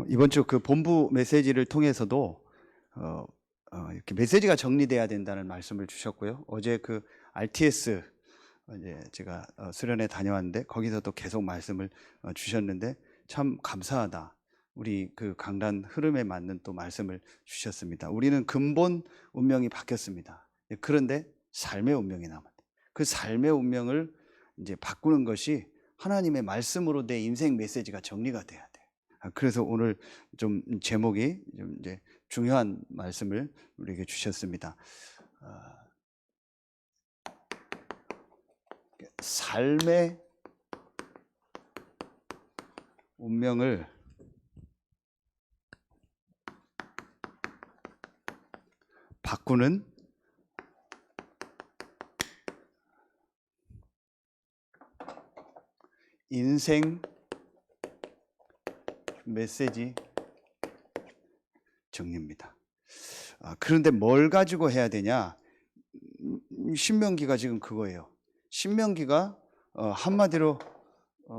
이번 주 그 본부 메시지를 통해서도 이렇게 메시지가 정리돼야 된다는 말씀을 주셨고요. 어제 그 RTS 이제 제가 수련회 다녀왔는데 거기서도 계속 말씀을 주셨는데 참 감사하다. 우리 그 강단 흐름에 맞는 또 말씀을 주셨습니다. 우리는 근본 운명이 바뀌었습니다. 그런데 삶의 운명이 남았다. 그 삶의 운명을 이제 바꾸는 것이 하나님의 말씀으로 내 인생 메시지가 정리가 돼야 돼. 그래서 오늘 좀 제목이 좀 이제 중요한 말씀을 우리에게 주셨습니다. 삶의 운명을 바꾸는 인생 메시지 정리입니다. 그런데 뭘 가지고 해야 되냐? 신명기가 지금 그거예요. 신명기가 한마디로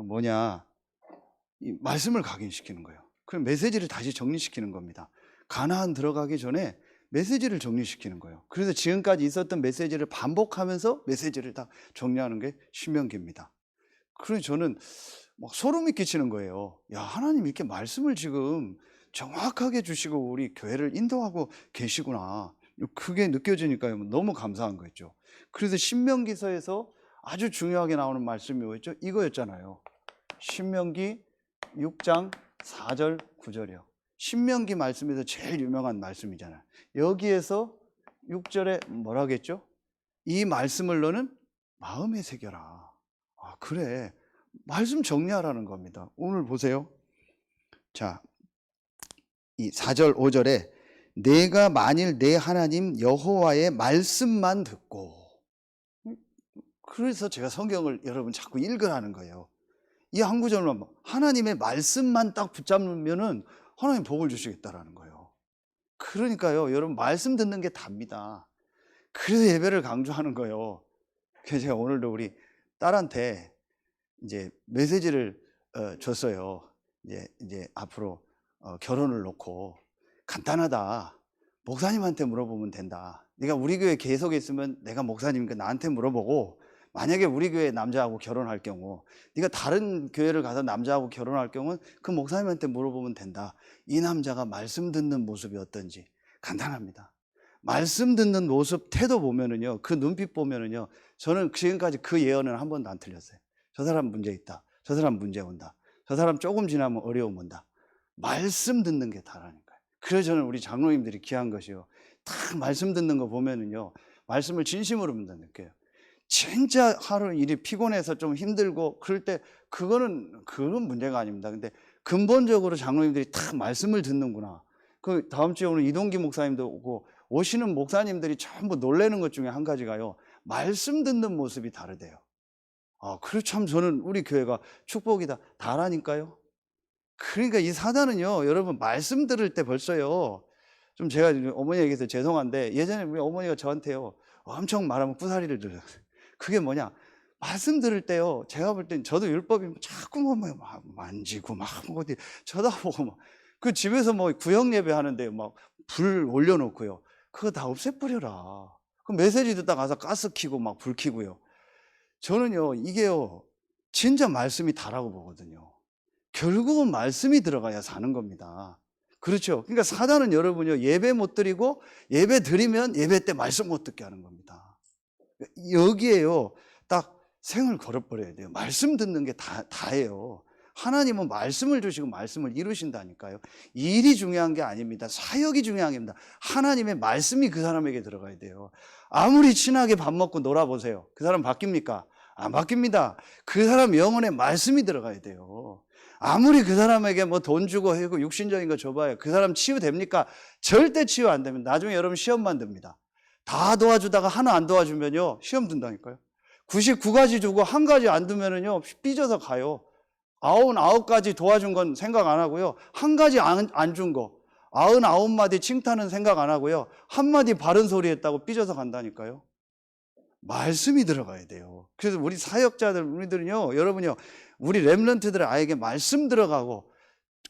뭐냐? 이 말씀을 각인시키는 거예요. 그럼 메시지를 다시 정리시키는 겁니다. 가나안 들어가기 전에 메시지를 정리시키는 거예요. 그래서 지금까지 있었던 메시지를 반복하면서 메시지를 다 정리하는 게 신명기입니다. 그래서 저는 막 소름이 끼치는 거예요. 야, 하나님 이렇게 말씀을 지금 정확하게 주시고 우리 교회를 인도하고 계시구나. 그게 느껴지니까요. 너무 감사한 거였죠. 그래서 신명기서에서 아주 중요하게 나오는 말씀이 뭐였죠? 이거였잖아요. 신명기 6장 4절 9절이요. 신명기 말씀에서 제일 유명한 말씀이잖아요. 여기에서 6절에 뭐라겠죠? 이 말씀을 너는 마음에 새겨라. 그래. 말씀 정리하라는 겁니다. 오늘 보세요. 자, 이 4절 5절에 내가 만일 내 하나님 여호와의 말씀만 듣고, 그래서 제가 성경을 여러분 자꾸 읽으라는 거예요. 이 한 구절만 하나님의 말씀만 딱 붙잡으면은 하나님 복을 주시겠다라는 거예요. 그러니까요, 여러분 말씀 듣는 게 답니다. 그래서 예배를 강조하는 거예요. 그래서 제가 오늘도 우리 딸한테 이제 메시지를 줬어요. 이제 앞으로 결혼을 놓고 간단하다. 목사님한테 물어보면 된다. 네가 우리 교회 계속에 있으면 내가 목사님이니까 나한테 물어보고, 만약에 우리 교회 남자하고 결혼할 경우, 네가 다른 교회를 가서 남자하고 결혼할 경우는 그 목사님한테 물어보면 된다. 이 남자가 말씀 듣는 모습이 어떤지. 간단합니다. 말씀 듣는 모습, 태도 보면은요, 그 눈빛 보면은요, 저는 지금까지 그 예언은 한 번도 안 틀렸어요. 저 사람 문제 있다. 저 사람 문제 온다. 저 사람 조금 지나면 어려움 온다. 말씀 듣는 게 다라니까요. 그래서 저는 우리 장로님들이 귀한 것이요. 딱 말씀 듣는 거 보면은요, 말씀을 진심으로 느껴요. 진짜 하루 일이 피곤해서 좀 힘들고 그럴 때 그건 문제가 아닙니다. 근데 근본적으로 장로님들이 딱 말씀을 듣는구나. 그 다음 주에 오늘 이동기 목사님도 오고 오시는 목사님들이 전부 놀라는 것 중에 한 가지가요, 말씀 듣는 모습이 다르대요. 그래 참 저는 우리 교회가 축복이다. 다라니까요. 그러니까 이 사단은요, 여러분 말씀 들을 때 벌써요, 좀 제가 어머니에게서 죄송한데 예전에 우리 어머니가 저한테요 엄청 말하면 꾸사리를 들어요. 그게 뭐냐, 말씀 들을 때요, 제가 볼 땐 저도 율법이 자꾸 뭐 만지고 막 어디 쳐다보고 막, 그 집에서 뭐 구역 예배 하는데 막 불 올려놓고요, 그거 다 없애버려라. 그 메시지 듣다 가서 가스 켜고 막 불 켜고요. 저는요, 이게요 진짜 말씀이 다라고 보거든요. 결국은 말씀이 들어가야 사는 겁니다. 그렇죠? 그러니까 사단은 여러분요, 예배 못 드리고 예배 드리면 예배 때 말씀 못 듣게 하는 겁니다. 여기에요 딱 생을 걸어버려야 돼요. 말씀 듣는 게 다예요. 하나님은 말씀을 주시고 말씀을 이루신다니까요. 일이 중요한 게 아닙니다. 사역이 중요한 겁니다. 하나님의 말씀이 그 사람에게 들어가야 돼요. 아무리 친하게 밥 먹고 놀아보세요. 그 사람 바뀝니까? 안 바뀝니다. 그 사람 영혼에 말씀이 들어가야 돼요. 아무리 그 사람에게 뭐 돈 주고 하고 육신적인 거 줘봐요. 그 사람 치유됩니까? 절대 치유 안 됩니다. 나중에 여러분 시험만 듭니다. 다 도와주다가 하나 안 도와주면요, 시험 든다니까요. 99가지 주고 한 가지 안 두면은요, 삐져서 가요. 99가지 도와준 건 생각 안 하고요, 한 가지 안 준 거 99마디 칭찬은 생각 안 하고요, 한마디 바른 소리 했다고 삐져서 간다니까요. 말씀이 들어가야 돼요. 그래서 우리 사역자들, 우리들은요, 여러분요, 우리 렘넌트들 아이에게 말씀 들어가고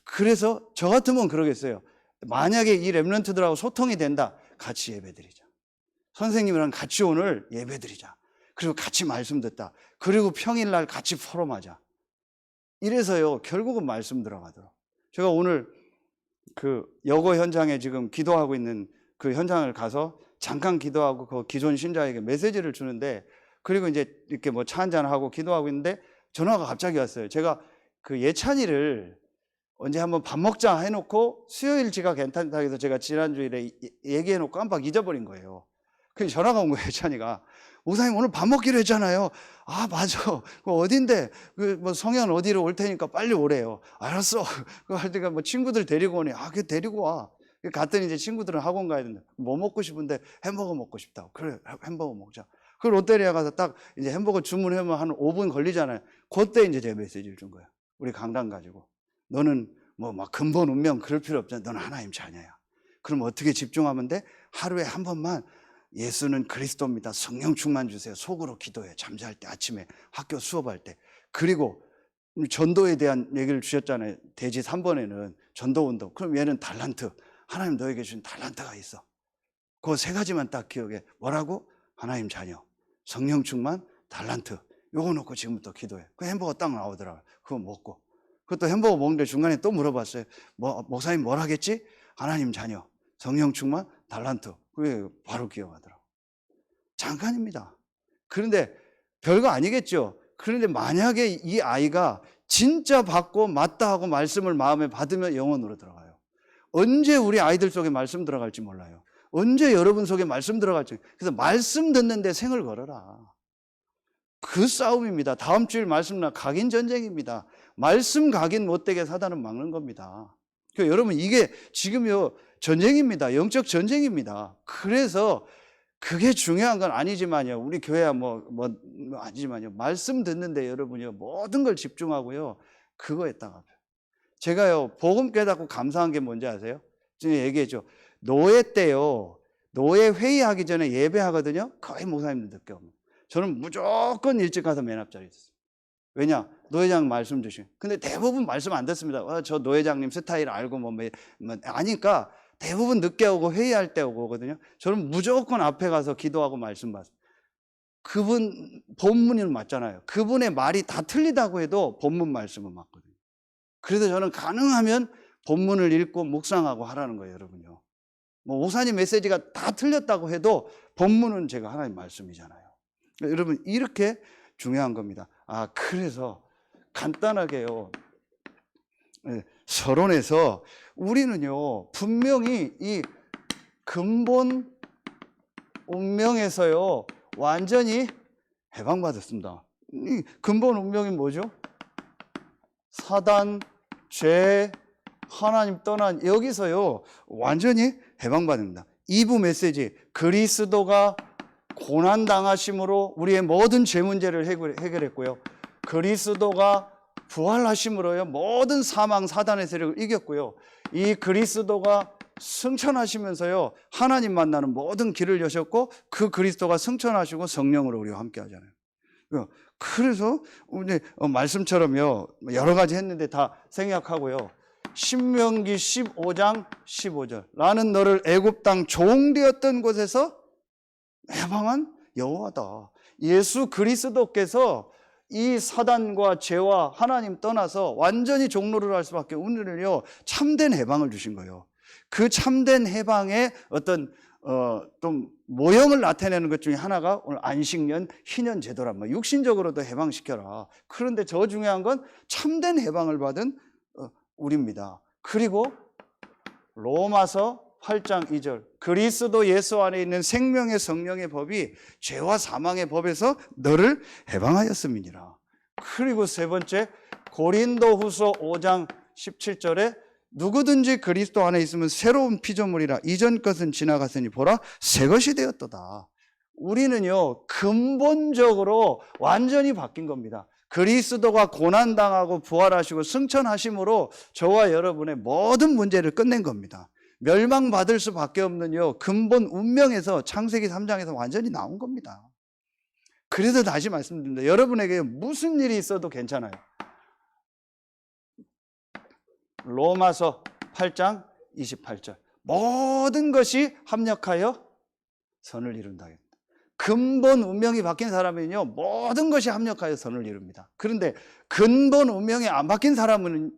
그래서 저 같으면 그러겠어요. 만약에 이 렘넌트들하고 소통이 된다, 같이 예배드리자. 선생님이랑 같이 오늘 예배드리자. 그리고 같이 말씀 듣다. 그리고 평일날 같이 포럼하자. 이래서요, 결국은 말씀 들어가더라고요. 제가 오늘 그 여고 현장에 지금 기도하고 있는 그 현장을 가서 잠깐 기도하고 그 기존 신자에게 메시지를 주는데, 그리고 이제 이렇게 뭐 차 한잔하고 기도하고 있는데 전화가 갑자기 왔어요. 제가 그 예찬이를 언제 한번 밥 먹자 해놓고 수요일치가 괜찮다 해서 제가 지난주일에 얘기해놓고 깜빡 잊어버린 거예요. 그래서 전화가 온 거예요. 예찬이가. 목사님 오늘 밥 먹기로 했잖아요. 아 맞아. 그 어딘데? 그 뭐 성현 어디로 올 테니까 빨리 오래요. 알았어. 그할 때가 뭐 친구들 데리고 오네. 아, 그 데리고 와. 갔더니 이제 친구들은 학원 가야 된다. 뭐 먹고 싶은데 햄버거 먹고 싶다고. 그래 햄버거 먹자. 그 롯데리아 가서 딱 이제 햄버거 주문하면 한 5분 걸리잖아요. 그때 이제 제가 메시지를 준 거예요. 우리 강단 가지고. 너는 뭐 막 근본 운명 그럴 필요 없잖아. 너는 하나님 자녀야. 그럼 어떻게 집중하면 돼? 하루에 한 번만 예수는 그리스도입니다. 성령 충만 주세요. 속으로 기도해. 잠잘 때, 아침에 학교 수업할 때. 그리고 전도에 대한 얘기를 주셨잖아요. 대지 3번에는 전도 운동. 그럼 얘는 달란트. 하나님 너에게 준 달란트가 있어. 그 세 가지만 딱 기억해. 뭐라고? 하나님 자녀, 성령 충만, 달란트. 요거 놓고 지금부터 기도해. 그 햄버거 딱 나오더라고요. 그거 먹고. 그것도 햄버거 먹는데 중간에 또 물어봤어요. 목사님 뭘 하겠지? 하나님 자녀, 성령 충만, 달란트. 그게 바로 기억하더라고요. 잠깐입니다. 그런데 별거 아니겠죠. 그런데 만약에 이 아이가 진짜 받고 맞다 하고 말씀을 마음에 받으면 영혼으로 들어가요. 언제 우리 아이들 속에 말씀 들어갈지 몰라요. 언제 여러분 속에 말씀 들어갈지. 그래서 말씀 듣는데 생을 걸어라. 그 싸움입니다. 다음 주일 말씀 각인 전쟁입니다. 말씀 각인 못되게 사단은 막는 겁니다. 그러니까 여러분 이게 지금요 전쟁입니다. 영적 전쟁입니다. 그래서 그게 중요한 건 아니지만요. 우리 교회야 아니지만요. 말씀 듣는데 여러분요 모든 걸 집중하고요. 그거에다가 제가요 복음 깨닫고 감사한 게 뭔지 아세요? 지금 얘기했죠. 노예 때요. 노예 회의하기 전에 예배하거든요. 거의 목사님들 늦게 옵니다. 저는 무조건 일찍 가서 맨 앞자리에 있었어요. 왜냐? 노회장 말씀 주신. 근데 대부분 말씀 안 듣습니다. 저 노회장님 스타일 알고 아니까 대부분 늦게 오고 회의할 때 오거든요. 저는 무조건 앞에 가서 기도하고 말씀 받습니다. 그분 본문은 맞잖아요. 그분의 말이 다 틀리다고 해도 본문 말씀은 맞거든요. 그래서 저는 가능하면 본문을 읽고 묵상하고 하라는 거예요, 여러분요. 뭐 목사님 메시지가 다 틀렸다고 해도 본문은 제가 하나님 말씀이잖아요. 여러분 이렇게 중요한 겁니다. 그래서 간단하게요. 서론에서 우리는요 분명히 이 근본 운명에서요 완전히 해방받았습니다. 이 근본 운명이 뭐죠? 사단, 죄, 하나님 떠난 여기서요 완전히 해방받습니다. 2부 메시지 그리스도가 고난당하심으로 우리의 모든 죄 문제를 해결했고요. 그리스도가 부활하심으로요 모든 사망 사단의 세력을 이겼고요. 이 그리스도가 승천하시면서요 하나님 만나는 모든 길을 여셨고 그 그리스도가 승천하시고 성령으로 우리와 함께 하잖아요. 그래서 말씀처럼요 여러 가지 했는데 다 생략하고요. 신명기 15장 15절 나는 너를 애굽 땅 종되었던 곳에서 해방한 여호와다. 예수 그리스도께서 이 사단과 죄와 하나님 떠나서 완전히 종로를 할 수밖에 오늘은요 참된 해방을 주신 거예요. 그 참된 해방의 어떤 좀 모형을 나타내는 것 중에 하나가 오늘 안식년 희년 제도란 말. 육신적으로도 해방시켜라. 그런데 더 중요한 건 참된 해방을 받은 우리입니다. 그리고 로마서 8장 2절 그리스도 예수 안에 있는 생명의 성령의 법이 죄와 사망의 법에서 너를 해방하였음이니라. 그리고 세 번째 고린도후서 5장 17절에 누구든지 그리스도 안에 있으면 새로운 피조물이라 이전 것은 지나갔으니 보라 새 것이 되었도다. 우리는요 근본적으로 완전히 바뀐 겁니다. 그리스도가 고난당하고 부활하시고 승천하심으로 저와 여러분의 모든 문제를 끝낸 겁니다. 멸망받을 수밖에 없는 근본 운명에서 창세기 3장에서 완전히 나온 겁니다. 그래서 다시 말씀드립니다. 여러분에게 무슨 일이 있어도 괜찮아요. 로마서 8장 28절. 모든 것이 합력하여 선을 이룬다. 근본 운명이 바뀐 사람은요, 모든 것이 합력하여 선을 이룹니다. 그런데 근본 운명이 안 바뀐 사람은요,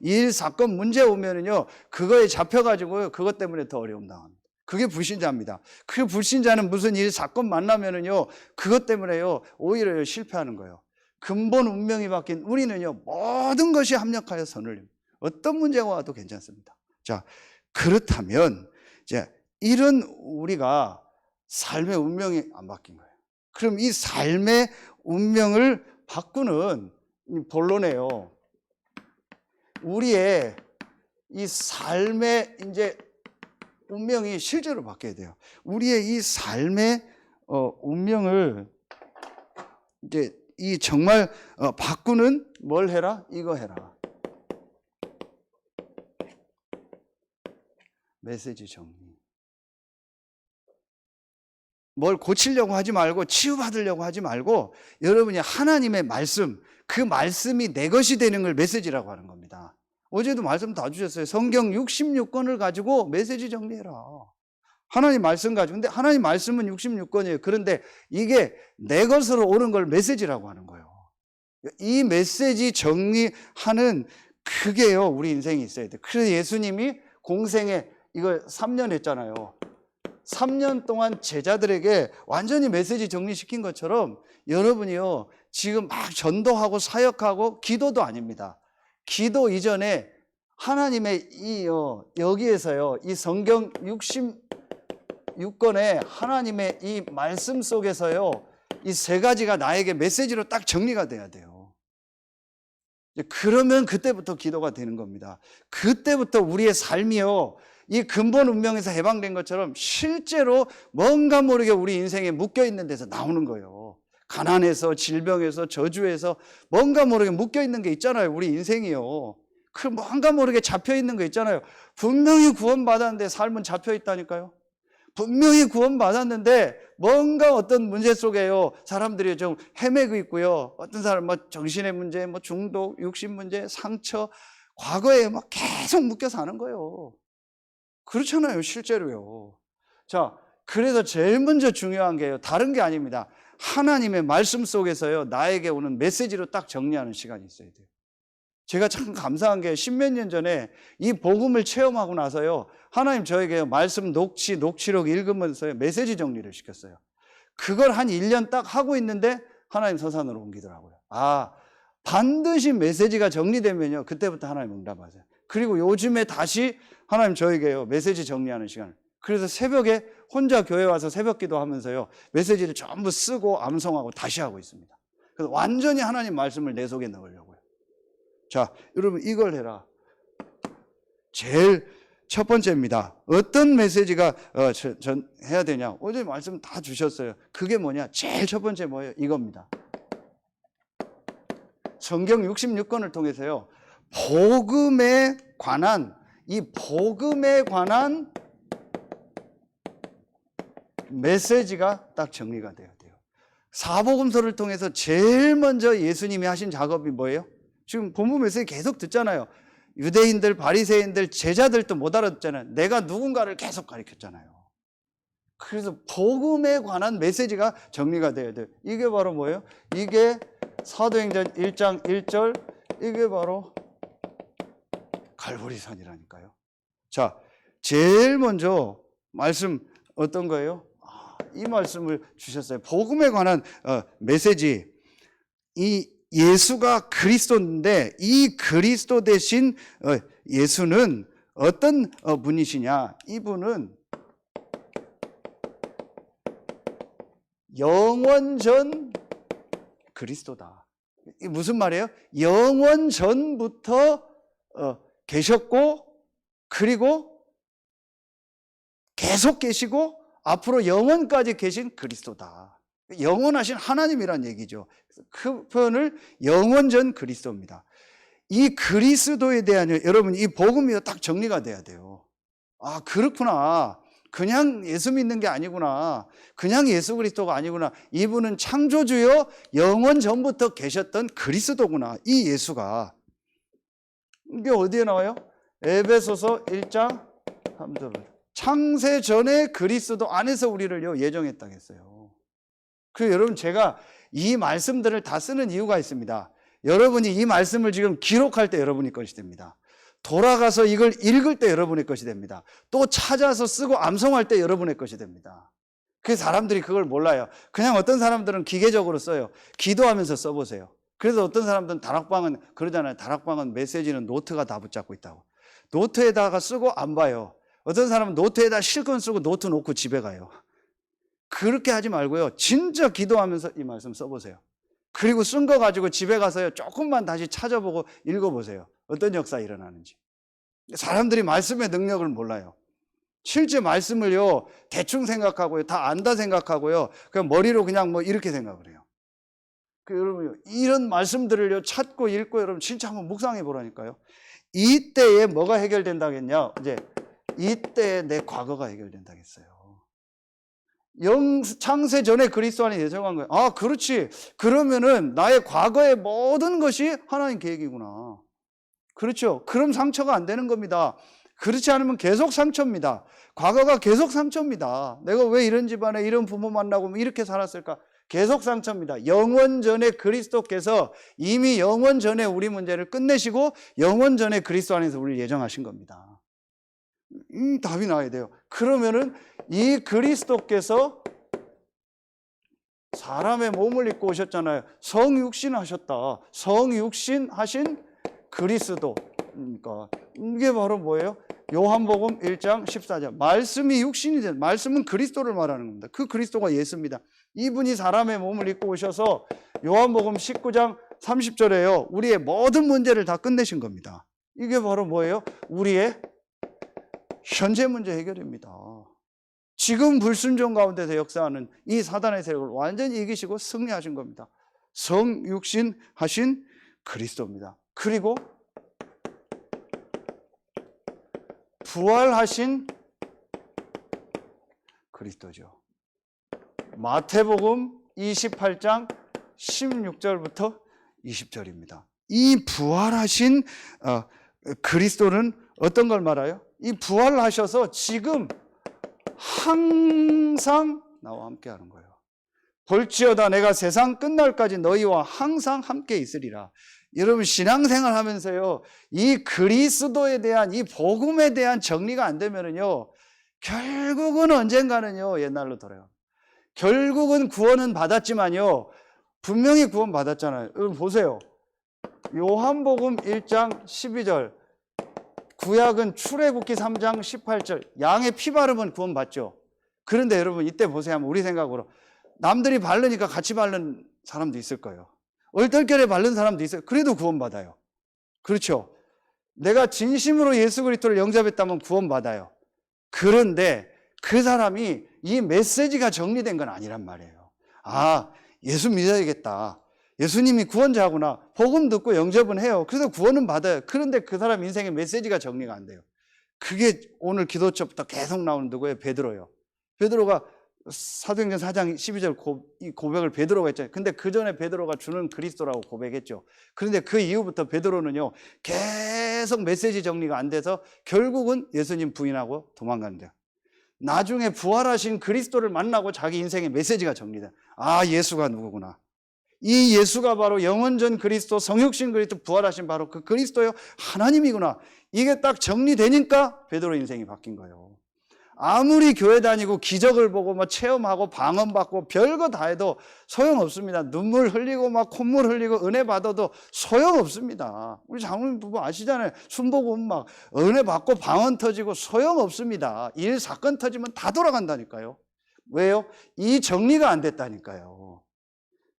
일, 사건, 문제 오면은요, 그거에 잡혀가지고요, 그것 때문에 더 어려움 당합니다. 그게 불신자입니다. 그 불신자는 무슨 일, 사건 만나면은요, 그것 때문에요, 오히려 실패하는 거예요. 근본 운명이 바뀐 우리는요, 모든 것이 합력하여 선을 이룹니다. 어떤 문제가 와도 괜찮습니다. 자, 그렇다면, 이제, 이런 우리가 삶의 운명이 안 바뀐 거예요. 그럼 이 삶의 운명을 바꾸는 본론이에요. 우리의 이 삶의 이제 운명이 실제로 바뀌어야 돼요. 우리의 이 삶의 운명을 이제 이 정말 바꾸는 뭘 해라? 이거 해라. 메시지 정리. 뭘 고치려고 하지 말고 치유받으려고 하지 말고 여러분이 하나님의 말씀, 그 말씀이 내 것이 되는 걸 메시지라고 하는 겁니다. 어제도 말씀 다 주셨어요. 성경 66권을 가지고 메시지 정리해라. 하나님 말씀 가지고. 근데 하나님 말씀은 66권이에요. 그런데 이게 내 것으로 오는 걸 메시지라고 하는 거예요. 이 메시지 정리하는 그게요, 우리 인생이 있어야 돼요. 그래서 예수님이 공생에 이거 3년 했잖아요. 3년 동안 제자들에게 완전히 메시지 정리시킨 것처럼 여러분이요, 지금 막 전도하고 사역하고 기도도 아닙니다. 기도 이전에 하나님의 여기에서요, 이 성경 66권의 하나님의 이 말씀 속에서요, 이 세 가지가 나에게 메시지로 딱 정리가 돼야 돼요. 그러면 그때부터 기도가 되는 겁니다. 그때부터 우리의 삶이요, 이 근본 운명에서 해방된 것처럼 실제로 뭔가 모르게 우리 인생에 묶여있는 데서 나오는 거예요. 가난에서, 질병에서, 저주에서 뭔가 모르게 묶여있는 게 있잖아요, 우리 인생이요. 그 뭔가 모르게 잡혀있는 거 있잖아요. 분명히 구원받았는데 삶은 잡혀있다니까요. 분명히 구원받았는데 뭔가 어떤 문제 속에요, 사람들이 좀 헤매고 있고요. 어떤 사람 정신의 문제, 중독, 육신 문제, 상처, 과거에 계속 묶여 사는 거예요. 그렇잖아요, 실제로요. 자, 그래서 제일 먼저 중요한 게요, 다른 게 아닙니다. 하나님의 말씀 속에서요, 나에게 오는 메시지로 딱 정리하는 시간이 있어야 돼요. 제가 참 감사한 게 십몇 년 전에 이 복음을 체험하고 나서요, 하나님 저에게 말씀 녹취록 읽으면서 메시지 정리를 시켰어요. 그걸 한 1년 딱 하고 있는데 하나님 서산으로 옮기더라고요. 아, 반드시 메시지가 정리되면요, 그때부터 하나님 응답하세요. 그리고 요즘에 다시 하나님 저에게요, 메시지 정리하는 시간을. 그래서 새벽에 혼자 교회 와서 새벽 기도하면서요, 메시지를 전부 쓰고 암송하고 다시 하고 있습니다. 그래서 완전히 하나님 말씀을 내 속에 넣으려고요. 자, 여러분 이걸 해라. 제일 첫 번째입니다. 어떤 메시지가 해야 되냐? 어제 말씀 다 주셨어요. 그게 뭐냐? 제일 첫 번째 뭐예요? 이겁니다. 성경 66권을 통해서요, 복음에 관한 메시지가 딱 정리가 돼야 돼요. 사복음서를 통해서 제일 먼저 예수님이 하신 작업이 뭐예요? 지금 본문 메시지 계속 듣잖아요. 유대인들, 바리새인들, 제자들도 못 알아듣잖아요. 내가 누군가를 계속 가르쳤잖아요. 그래서 복음에 관한 메시지가 정리가 돼야 돼요. 이게 바로 뭐예요? 이게 사도행전 1장 1절, 이게 바로 갈보리산이라니까요. 자, 제일 먼저 말씀 어떤 거예요? 이 말씀을 주셨어요. 복음에 관한 메시지. 이 예수가 그리스도인데 이 그리스도 대신 예수는 어떤 분이시냐? 이분은 영원 전 그리스도다. 이게 무슨 말이에요? 영원 전부터 계셨고, 그리고 계속 계시고 앞으로 영원까지 계신 그리스도다. 영원하신 하나님이란 얘기죠. 그 표현을 영원 전 그리스도입니다. 이 그리스도에 대한 여러분 이 복음이 딱 정리가 돼야 돼요. 아, 그렇구나. 그냥 예수 믿는 게 아니구나. 그냥 예수 그리스도가 아니구나. 이분은 창조주요 영원 전부터 계셨던 그리스도구나. 이 예수가. 이게 어디에 나와요? 에베소서 1장 3절. 창세 전에 그리스도 안에서 우리를요 예정했다고 했어요. 그 여러분 제가 이 말씀들을 다 쓰는 이유가 있습니다. 여러분이 이 말씀을 지금 기록할 때 여러분이 것이 됩니다. 돌아가서 이걸 읽을 때 여러분의 것이 됩니다. 또 찾아서 쓰고 암송할 때 여러분의 것이 됩니다. 그 사람들이 그걸 몰라요. 그냥 어떤 사람들은 기계적으로 써요. 기도하면서 써보세요. 그래서 어떤 사람들은 다락방은 그러잖아요. 다락방은 메시지는 노트가 다 붙잡고 있다고. 노트에다가 쓰고 안 봐요. 어떤 사람은 노트에다 실컷 쓰고 노트 놓고 집에 가요. 그렇게 하지 말고요. 진짜 기도하면서 이 말씀 써보세요. 그리고 쓴 거 가지고 집에 가서요. 조금만 다시 찾아보고 읽어보세요. 어떤 역사 일어나는지. 사람들이 말씀의 능력을 몰라요. 실제 말씀을요. 대충 생각하고요. 다 안다 생각하고요. 그냥 머리로 그냥 뭐 이렇게 생각을 해요. 여러분 이런 말씀들을요. 찾고 읽고 여러분 진짜 한번 묵상해 보라니까요. 이때에 뭐가 해결된다겠냐? 이제 이때에 내 과거가 해결된다겠어요. 창세 전에 그리스도 안에 예정한 거예요. 아, 그렇지. 그러면은 나의 과거의 모든 것이 하나님 계획이구나. 그렇죠. 그럼 상처가 안 되는 겁니다. 그렇지 않으면 계속 상처입니다. 과거가 계속 상처입니다. 내가 왜 이런 집안에 이런 부모 만나고 이렇게 살았을까? 계속 상처입니다. 영원 전에 그리스도께서 이미 영원 전에 우리 문제를 끝내시고 영원 전에 그리스도 안에서 우리를 예정하신 겁니다. 답이 나와야 돼요. 그러면은 이 그리스도께서 사람의 몸을 입고 오셨잖아요. 성육신 하셨다. 성육신 하신 그리스도. 그러니까 이게 바로 뭐예요? 요한복음 1장 14절. 말씀이 육신이 된, 말씀은 그리스도를 말하는 겁니다. 그 그리스도가 예수입니다. 이분이 사람의 몸을 입고 오셔서 요한복음 19장 30절에요. 우리의 모든 문제를 다 끝내신 겁니다. 이게 바로 뭐예요? 우리의 현재 문제 해결입니다. 지금 불순종 가운데서 역사하는 이 사단의 세력을 완전히 이기시고 승리하신 겁니다. 성육신 하신 그리스도입니다. 그리고 부활하신 그리스도죠. 마태복음 28장 16절부터 20절입니다. 이 부활하신 그리스도는 어떤 걸 말해요? 이 부활하셔서 지금 항상 나와 함께 하는 거예요. 볼지어다 내가 세상 끝날까지 너희와 항상 함께 있으리라. 여러분 신앙생활 하면서요, 이 그리스도에 대한 이 복음에 대한 정리가 안 되면은요, 결국은 언젠가는요 옛날로 돌아요. 결국은 구원은 받았지만요, 분명히 구원 받았잖아요. 여러분 보세요. 요한복음 1장 12절. 구약은 출애굽기 3장 18절. 양의 피 바르면 구원 받죠. 그런데 여러분 이때 보세요. 우리 생각으로 남들이 바르니까 같이 바른 사람도 있을 거예요. 얼떨결에 바른 사람도 있어요. 그래도 구원 받아요. 그렇죠. 내가 진심으로 예수 그리스도를 영접했다면 구원 받아요. 그런데 그 사람이 이 메시지가 정리된 건 아니란 말이에요. 아, 예수 믿어야겠다. 예수님이 구원자구나. 복음 듣고 영접은 해요. 그래서 구원은 받아요. 그런데 그 사람 인생의 메시지가 정리가 안 돼요. 그게 오늘 기도처부터 계속 나오는 누구예요? 베드로예요. 베드로가 사도행전 4장 12절 이 고백을 베드로가 했잖아요. 근데 그 전에 베드로가 주는 그리스도라고 고백했죠. 그런데 그 이후부터 베드로는요 계속 메시지 정리가 안 돼서 결국은 예수님 부인하고 도망가는 거예요. 나중에 부활하신 그리스도를 만나고 자기 인생의 메시지가 정리돼. 아, 예수가 누구구나. 이 예수가 바로 영원전 그리스도, 성육신 그리스도, 부활하신 바로 그 그리스도요 하나님이구나. 이게 딱 정리되니까 베드로 인생이 바뀐 거예요. 아무리 교회 다니고 기적을 보고 뭐 체험하고 방언받고 별거 다 해도 소용없습니다. 눈물 흘리고 막 콧물 흘리고 은혜 받아도 소용없습니다. 우리 장로님 부부 아시잖아요. 순복음 막 은혜 받고 방언 터지고 소용없습니다. 일 사건 터지면 다 돌아간다니까요. 왜요? 이 정리가 안 됐다니까요.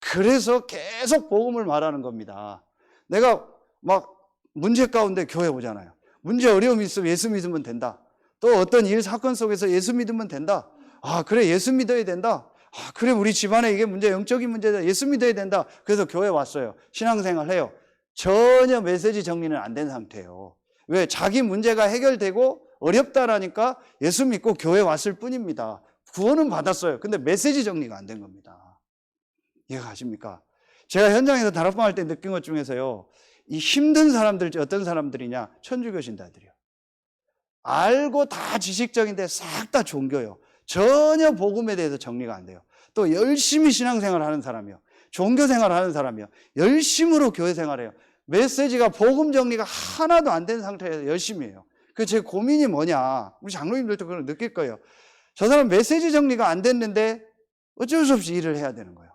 그래서 계속 복음을 말하는 겁니다. 내가 막 문제 가운데 교회 오잖아요. 문제 어려움이 있으면 예수 믿으면 된다. 또 어떤 일 사건 속에서 예수 믿으면 된다. 아, 그래, 예수 믿어야 된다. 아, 그래, 우리 집안에 이게 문제, 영적인 문제다. 예수 믿어야 된다. 그래서 교회 왔어요. 신앙생활 해요. 전혀 메시지 정리는 안 된 상태예요. 왜? 자기 문제가 해결되고 어렵다라니까 예수 믿고 교회 왔을 뿐입니다. 구원은 받았어요. 근데 메시지 정리가 안 된 겁니다. 이해가 가십니까? 제가 현장에서 다락방 할 때 느낀 것 중에서요, 이 힘든 사람들 어떤 사람들이냐? 천주교 신자들이요. 알고 다 지식적인데 싹 다 종교요. 전혀 복음에 대해서 정리가 안 돼요. 또 열심히 신앙생활 하는 사람이요. 종교생활 하는 사람이요. 열심으로 교회생활해요. 메시지가 복음 정리가 하나도 안 된 상태에서 열심히 해요. 그 제 고민이 뭐냐? 우리 장로님들도 그걸 느낄 거예요. 저 사람 메시지 정리가 안 됐는데 어쩔 수 없이 일을 해야 되는 거예요.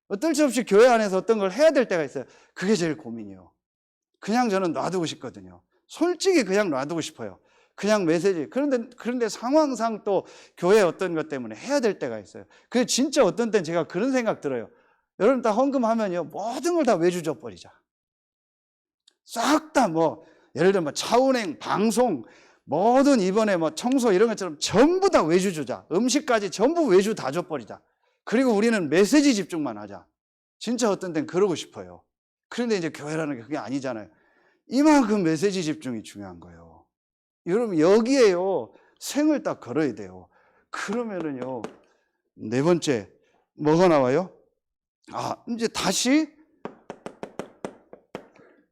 어쩔 수 없이 교회 안에서 어떤 걸 해야 될 때가 있어요. 그게 제일 고민이에요. 그냥 저는 놔두고 싶거든요. 솔직히 그냥 놔두고 싶어요. 그냥 메시지. 그런데 상황상 또 교회 어떤 것 때문에 해야 될 때가 있어요. 그게 진짜 어떤 때는 제가 그런 생각 들어요. 여러분 다 헌금하면요. 모든 걸 다 외주 줘버리자. 싹 다 예를 들면 차은행, 방송, 모든 이번에 청소 이런 것처럼 전부 다 외주 주자. 음식까지 전부 외주 다 줘버리자. 그리고 우리는 메시지 집중만 하자. 진짜 어떤 때는 그러고 싶어요. 그런데 이제 교회라는 게 그게 아니잖아요. 이만큼 메시지 집중이 중요한 거예요. 여러분 여기에요. 생을 딱 걸어야 돼요. 그러면은요. 네 번째 뭐가 나와요? 이제 다시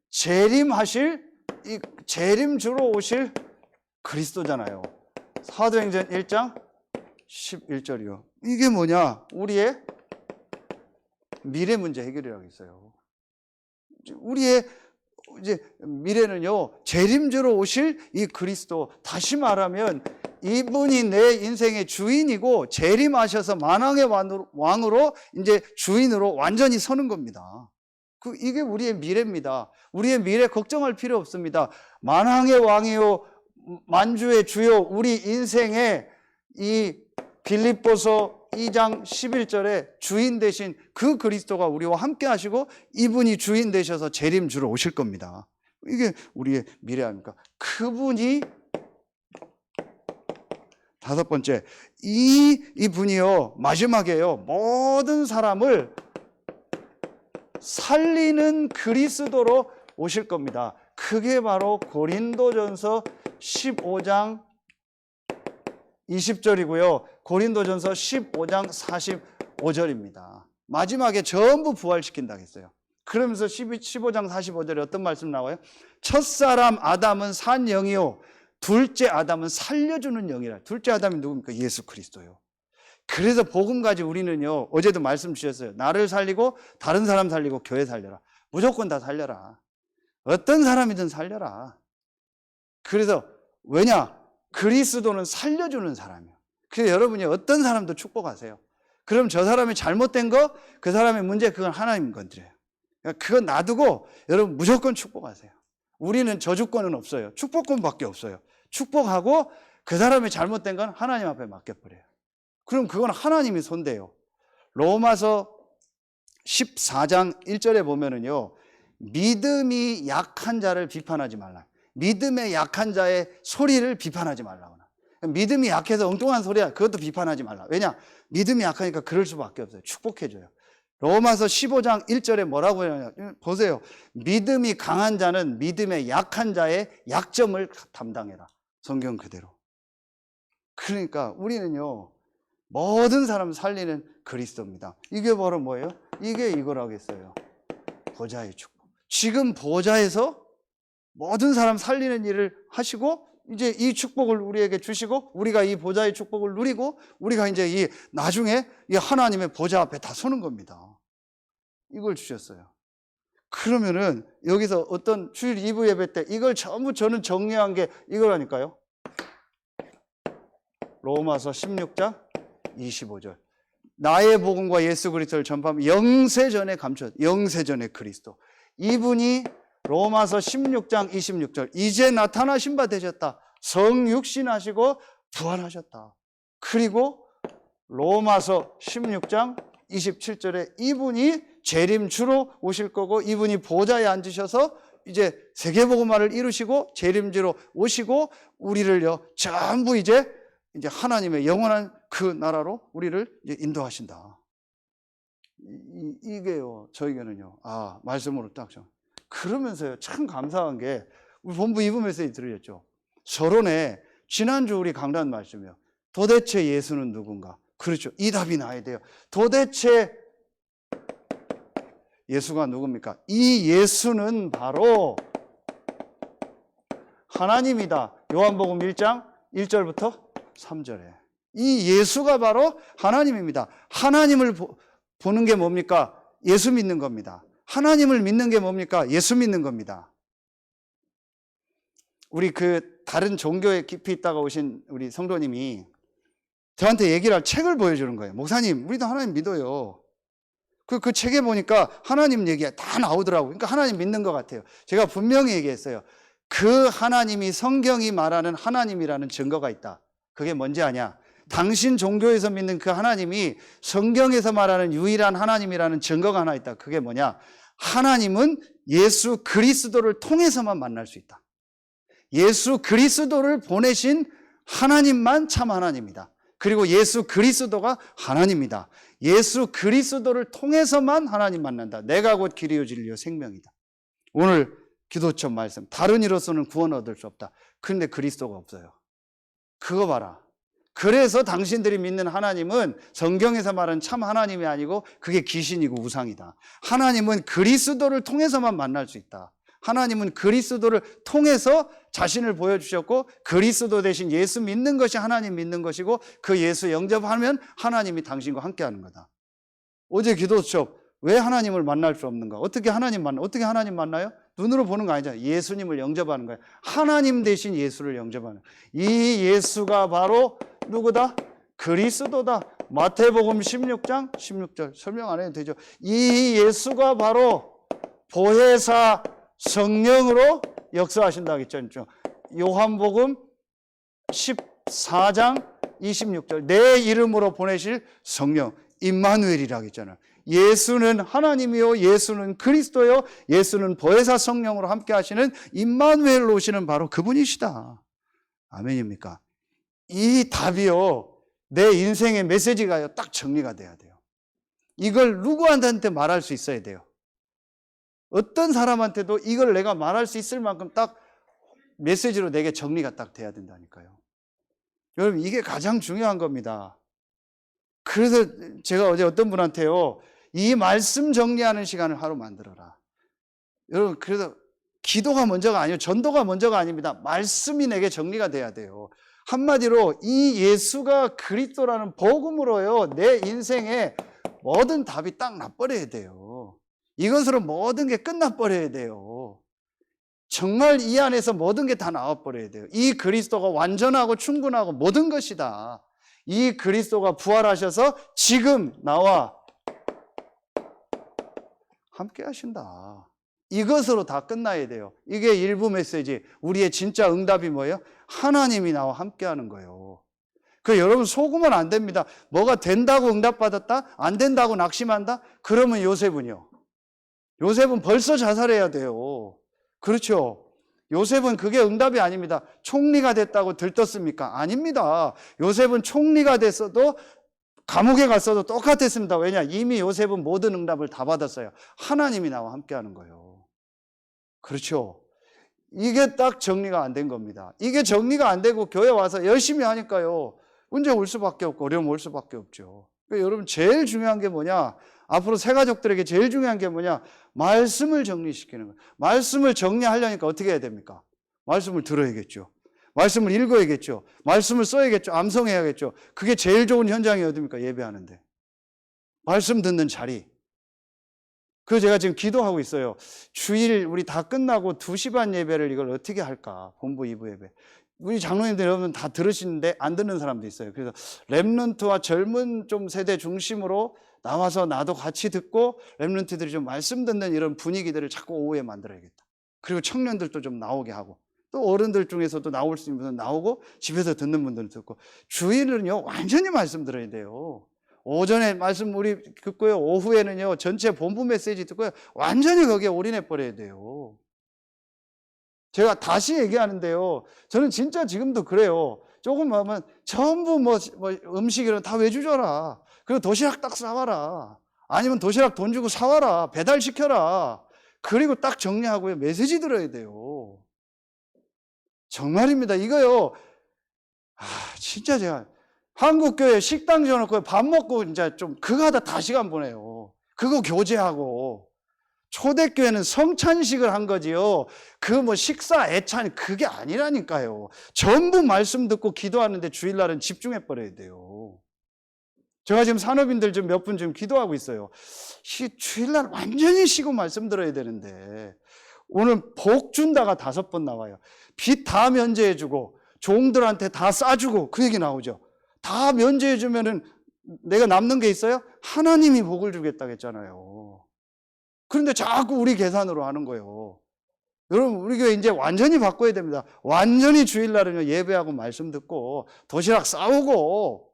재림하실 이 재림주로 오실 그리스도잖아요. 사도행전 1장 11절이요. 이게 뭐냐? 우리의 미래 문제 해결이라고 있어요. 우리의 이제 미래는요, 재림주로 오실 이 그리스도. 다시 말하면 이분이 내 인생의 주인이고 재림하셔서 만왕의 왕으로 이제 주인으로 완전히 서는 겁니다. 이게 우리의 미래입니다. 우리의 미래 걱정할 필요 없습니다. 만왕의 왕이요, 만주의 주요, 우리 인생의 이 빌립보서 2장 11절에 주인 되신 그 그리스도가 우리와 함께 하시고 이분이 주인 되셔서 재림주로 오실 겁니다. 이게 우리의 미래 아닙니까? 그분이 다섯 번째, 이분이요, 마지막에요, 모든 사람을 살리는 그리스도로 오실 겁니다. 그게 바로 고린도전서 15장 20절이고요. 고린도전서 15장 45절입니다. 마지막에 전부 부활시킨다고 했어요. 그러면서 15장 45절에 어떤 말씀 나와요? 첫사람 아담은 산 영이요, 둘째 아담은 살려주는 영이라. 둘째 아담이 누굽니까? 예수 그리스도요. 그래서 복음 가지고 우리는요, 어제도 말씀 주셨어요. 나를 살리고 다른 사람 살리고 교회 살려라. 무조건 다 살려라. 어떤 사람이든 살려라. 그래서 왜냐? 그리스도는 살려주는 사람이에요. 그래서 여러분이 어떤 사람도 축복하세요. 그럼 저 사람이 잘못된 거, 그 사람의 문제, 그건 하나님 건드려요. 그러니까 그건 놔두고 여러분 무조건 축복하세요. 우리는 저주권은 없어요. 축복권밖에 없어요. 축복하고 그 사람이 잘못된 건 하나님 앞에 맡겨버려요. 그럼 그건 하나님이 손대요. 로마서 14장 1절에 보면은요, 믿음이 약한 자를 비판하지 말라. 믿음의 약한 자의 소리를 비판하지 말라거나. 믿음이 약해서 엉뚱한 소리야. 그것도 비판하지 말라. 왜냐? 믿음이 약하니까 그럴 수밖에 없어요. 축복해줘요. 로마서 15장 1절에 뭐라고 하냐? 보세요. 믿음이 강한 자는 믿음의 약한 자의 약점을 담당해라. 성경 그대로. 그러니까 우리는요, 모든 사람 살리는 그리스도입니다. 이게 바로 뭐예요? 이게 이거라고 했어요. 보좌의 축복. 지금 보좌에서 모든 사람 살리는 일을 하시고 이제 이 축복을 우리에게 주시고 우리가 이 보좌의 축복을 누리고 우리가 이제 이 나중에 이 하나님의 보좌 앞에 다 서는 겁니다. 이걸 주셨어요. 그러면은 여기서 어떤 주일 2부 예배 때 이걸 전부 저는 정리한 게 이거라니까요. 로마서 16장 25절. 나의 복음과 예수 그리스도를 전파하면 영세전에 감춰, 영세전의 그리스도. 이분이 로마서 16장 26절. 이제 나타나신 바 되셨다. 성육신하시고 부활하셨다. 그리고 로마서 16장 27절에 이분이 재림주로 오실 거고 이분이 보좌에 앉으셔서 이제 세계복음화를 이루시고 재림주로 오시고 우리를요 전부 이제 하나님의 영원한 그 나라로 우리를 이제 인도하신다. 이게요 저에게는요 말씀으로 딱 좀. 그러면서요 참 감사한 게 우리 본부 2부 메시지 들으셨죠? 서론에 지난주 우리 강단 말씀이요. 도대체 예수는 누군가? 그렇죠. 이 답이 나야 돼요. 도대체 예수가 누굽니까? 이 예수는 바로 하나님이다. 요한복음 1장 1절부터 3절에. 이 예수가 바로 하나님입니다. 하나님을 보는 게 뭡니까? 예수 믿는 겁니다. 하나님을 믿는 게 뭡니까? 예수 믿는 겁니다. 우리 다른 종교에 깊이 있다가 오신 우리 성도님이 저한테 얘기를 할 책을 보여주는 거예요. 목사님, 우리도 하나님 믿어요. 그 책에 보니까 하나님 얘기가 다 나오더라고요. 그러니까 하나님 믿는 것 같아요. 제가 분명히 얘기했어요. 그 하나님이 성경이 말하는 하나님이라는 증거가 있다. 그게 뭔지 아냐? 당신 종교에서 믿는 그 하나님이 성경에서 말하는 유일한 하나님이라는 증거가 하나 있다. 그게 뭐냐? 하나님은 예수 그리스도를 통해서만 만날 수 있다. 예수 그리스도를 보내신 하나님만 참 하나님이다. 그리고 예수 그리스도가 하나님이다. 예수 그리스도를 통해서만 하나님 만난다. 내가 곧 길이요 진리요 생명이다. 오늘 기도처 말씀, 다른 이로서는 구원 얻을 수 없다. 그런데 그리스도가 없어요. 그거 봐라. 그래서 당신들이 믿는 하나님은 성경에서 말하는 참 하나님이 아니고 그게 귀신이고 우상이다. 하나님은 그리스도를 통해서만 만날 수 있다. 하나님은 그리스도를 통해서 자신을 보여주셨고 그리스도 대신 예수 믿는 것이 하나님 믿는 것이고 그 예수 영접하면 하나님이 당신과 함께하는 거다. 어제 기도 수업 왜 하나님을 만날 수 없는가? 어떻게 하나님 만나요? 눈으로 보는 거 아니잖아요. 예수님을 영접하는 거예요. 하나님 대신 예수를 영접하는 거예요. 이 예수가 바로 누구다? 그리스도다. 마태복음 16장 16절 설명 안 해도 되죠. 이 예수가 바로 보혜사 성령으로 역사하신다고 했죠. 요한복음 14장 26절 내 이름으로 보내실 성령 임마누엘이라고 했잖아요. 예수는 하나님이요 예수는 그리스도요 예수는 보혜사 성령으로 함께 하시는 임마누엘로 오시는 바로 그분이시다. 아멘입니까? 이 답이요 내 인생의 메시지가요 딱 정리가 돼야 돼요. 이걸 누구한테 말할 수 있어야 돼요. 어떤 사람한테도 이걸 내가 말할 수 있을 만큼 딱 메시지로 내게 정리가 딱 돼야 된다니까요. 여러분 이게 가장 중요한 겁니다. 그래서 제가 어제 어떤 분한테요 이 말씀 정리하는 시간을 하루 만들어라. 여러분 그래서 기도가 먼저가 아니에요. 전도가 먼저가 아닙니다. 말씀이 내게 정리가 돼야 돼요. 한마디로 이 예수가 그리스도라는 복음으로요 내 인생에 모든 답이 딱 나버려야 돼요. 이것으로 모든 게 끝나버려야 돼요. 정말 이 안에서 모든 게 다 나와버려야 돼요. 이 그리스도가 완전하고 충분하고 모든 것이다. 이 그리스도가 부활하셔서 지금 나와 함께 하신다. 이것으로 다 끝나야 돼요. 이게 일부 메시지. 우리의 진짜 응답이 뭐예요? 하나님이 나와 함께 하는 거예요. 여러분 속으면 안 됩니다. 뭐가 된다고 응답받았다? 안 된다고 낙심한다? 그러면 요셉은요? 요셉은 벌써 자살해야 돼요. 그렇죠? 요셉은 그게 응답이 아닙니다. 총리가 됐다고 들떴습니까? 아닙니다. 요셉은 총리가 됐어도 감옥에 갔어도 똑같았습니다. 왜냐? 이미 요셉은 모든 응답을 다 받았어요. 하나님이 나와 함께하는 거예요. 그렇죠? 이게 딱 정리가 안 된 겁니다. 이게 정리가 안 되고 교회 와서 열심히 하니까요. 문제 올 수밖에 없고 어려움 올 수밖에 없죠. 그러니까 여러분 제일 중요한 게 뭐냐? 앞으로 새 가족들에게 제일 중요한 게 뭐냐? 말씀을 정리시키는 거예요. 말씀을 정리하려니까 어떻게 해야 됩니까? 말씀을 들어야겠죠. 말씀을 읽어야겠죠. 말씀을 써야겠죠. 암송해야겠죠. 그게 제일 좋은 현장이 어딥니까? 예배하는데. 말씀 듣는 자리. 그래서 제가 지금 기도하고 있어요. 주일 우리 다 끝나고 2시 반 예배를 이걸 어떻게 할까? 본부 2부 예배. 우리 장로님들 여러분 다 들으시는데 안 듣는 사람도 있어요. 그래서 렘넌트와 젊은 좀 세대 중심으로 나와서 나도 같이 듣고 렘넌트들이 좀 말씀 듣는 이런 분위기들을 자꾸 오후에 만들어야겠다. 그리고 청년들도 좀 나오게 하고 또 어른들 중에서도 나올 수 있는 분은 나오고 집에서 듣는 분들은 듣고 주일은요 완전히 말씀 들어야 돼요. 오전에 말씀 우리 듣고요. 오후에는요 전체 본부 메시지 듣고요. 완전히 거기에 올인해 버려야 돼요. 제가 다시 얘기하는데요. 저는 진짜 지금도 그래요. 조금 하면 전부 뭐 음식 이런 다 외주줘라. 그리고 도시락 딱 사와라. 아니면 도시락 돈 주고 사와라. 배달시켜라. 그리고 딱 정리하고요. 메시지 들어야 돼요. 정말입니다. 이거요. 진짜 제가 한국교회 식당 지어놓고 밥 먹고 이제 좀 그거 하다 다 시간 보내요. 그거 교제하고. 초대교회는 성찬식을 한 거지요. 그 뭐 식사 애찬 그게 아니라니까요. 전부 말씀 듣고 기도하는데 주일날은 집중해 버려야 돼요. 제가 지금 산업인들 좀 몇 분 좀 기도하고 있어요. 주일날 완전히 쉬고 말씀 들어야 되는데 오늘 복 준다가 5번 나와요. 빚 다 면제해주고 종들한테 다 싸주고 그 얘기 나오죠. 다 면제해주면은 내가 남는 게 있어요? 하나님이 복을 주겠다고 했잖아요. 그런데 자꾸 우리 계산으로 하는 거예요. 여러분 우리 교회 이제 완전히 바꿔야 됩니다. 완전히 주일날은요 예배하고 말씀 듣고 도시락 싸우고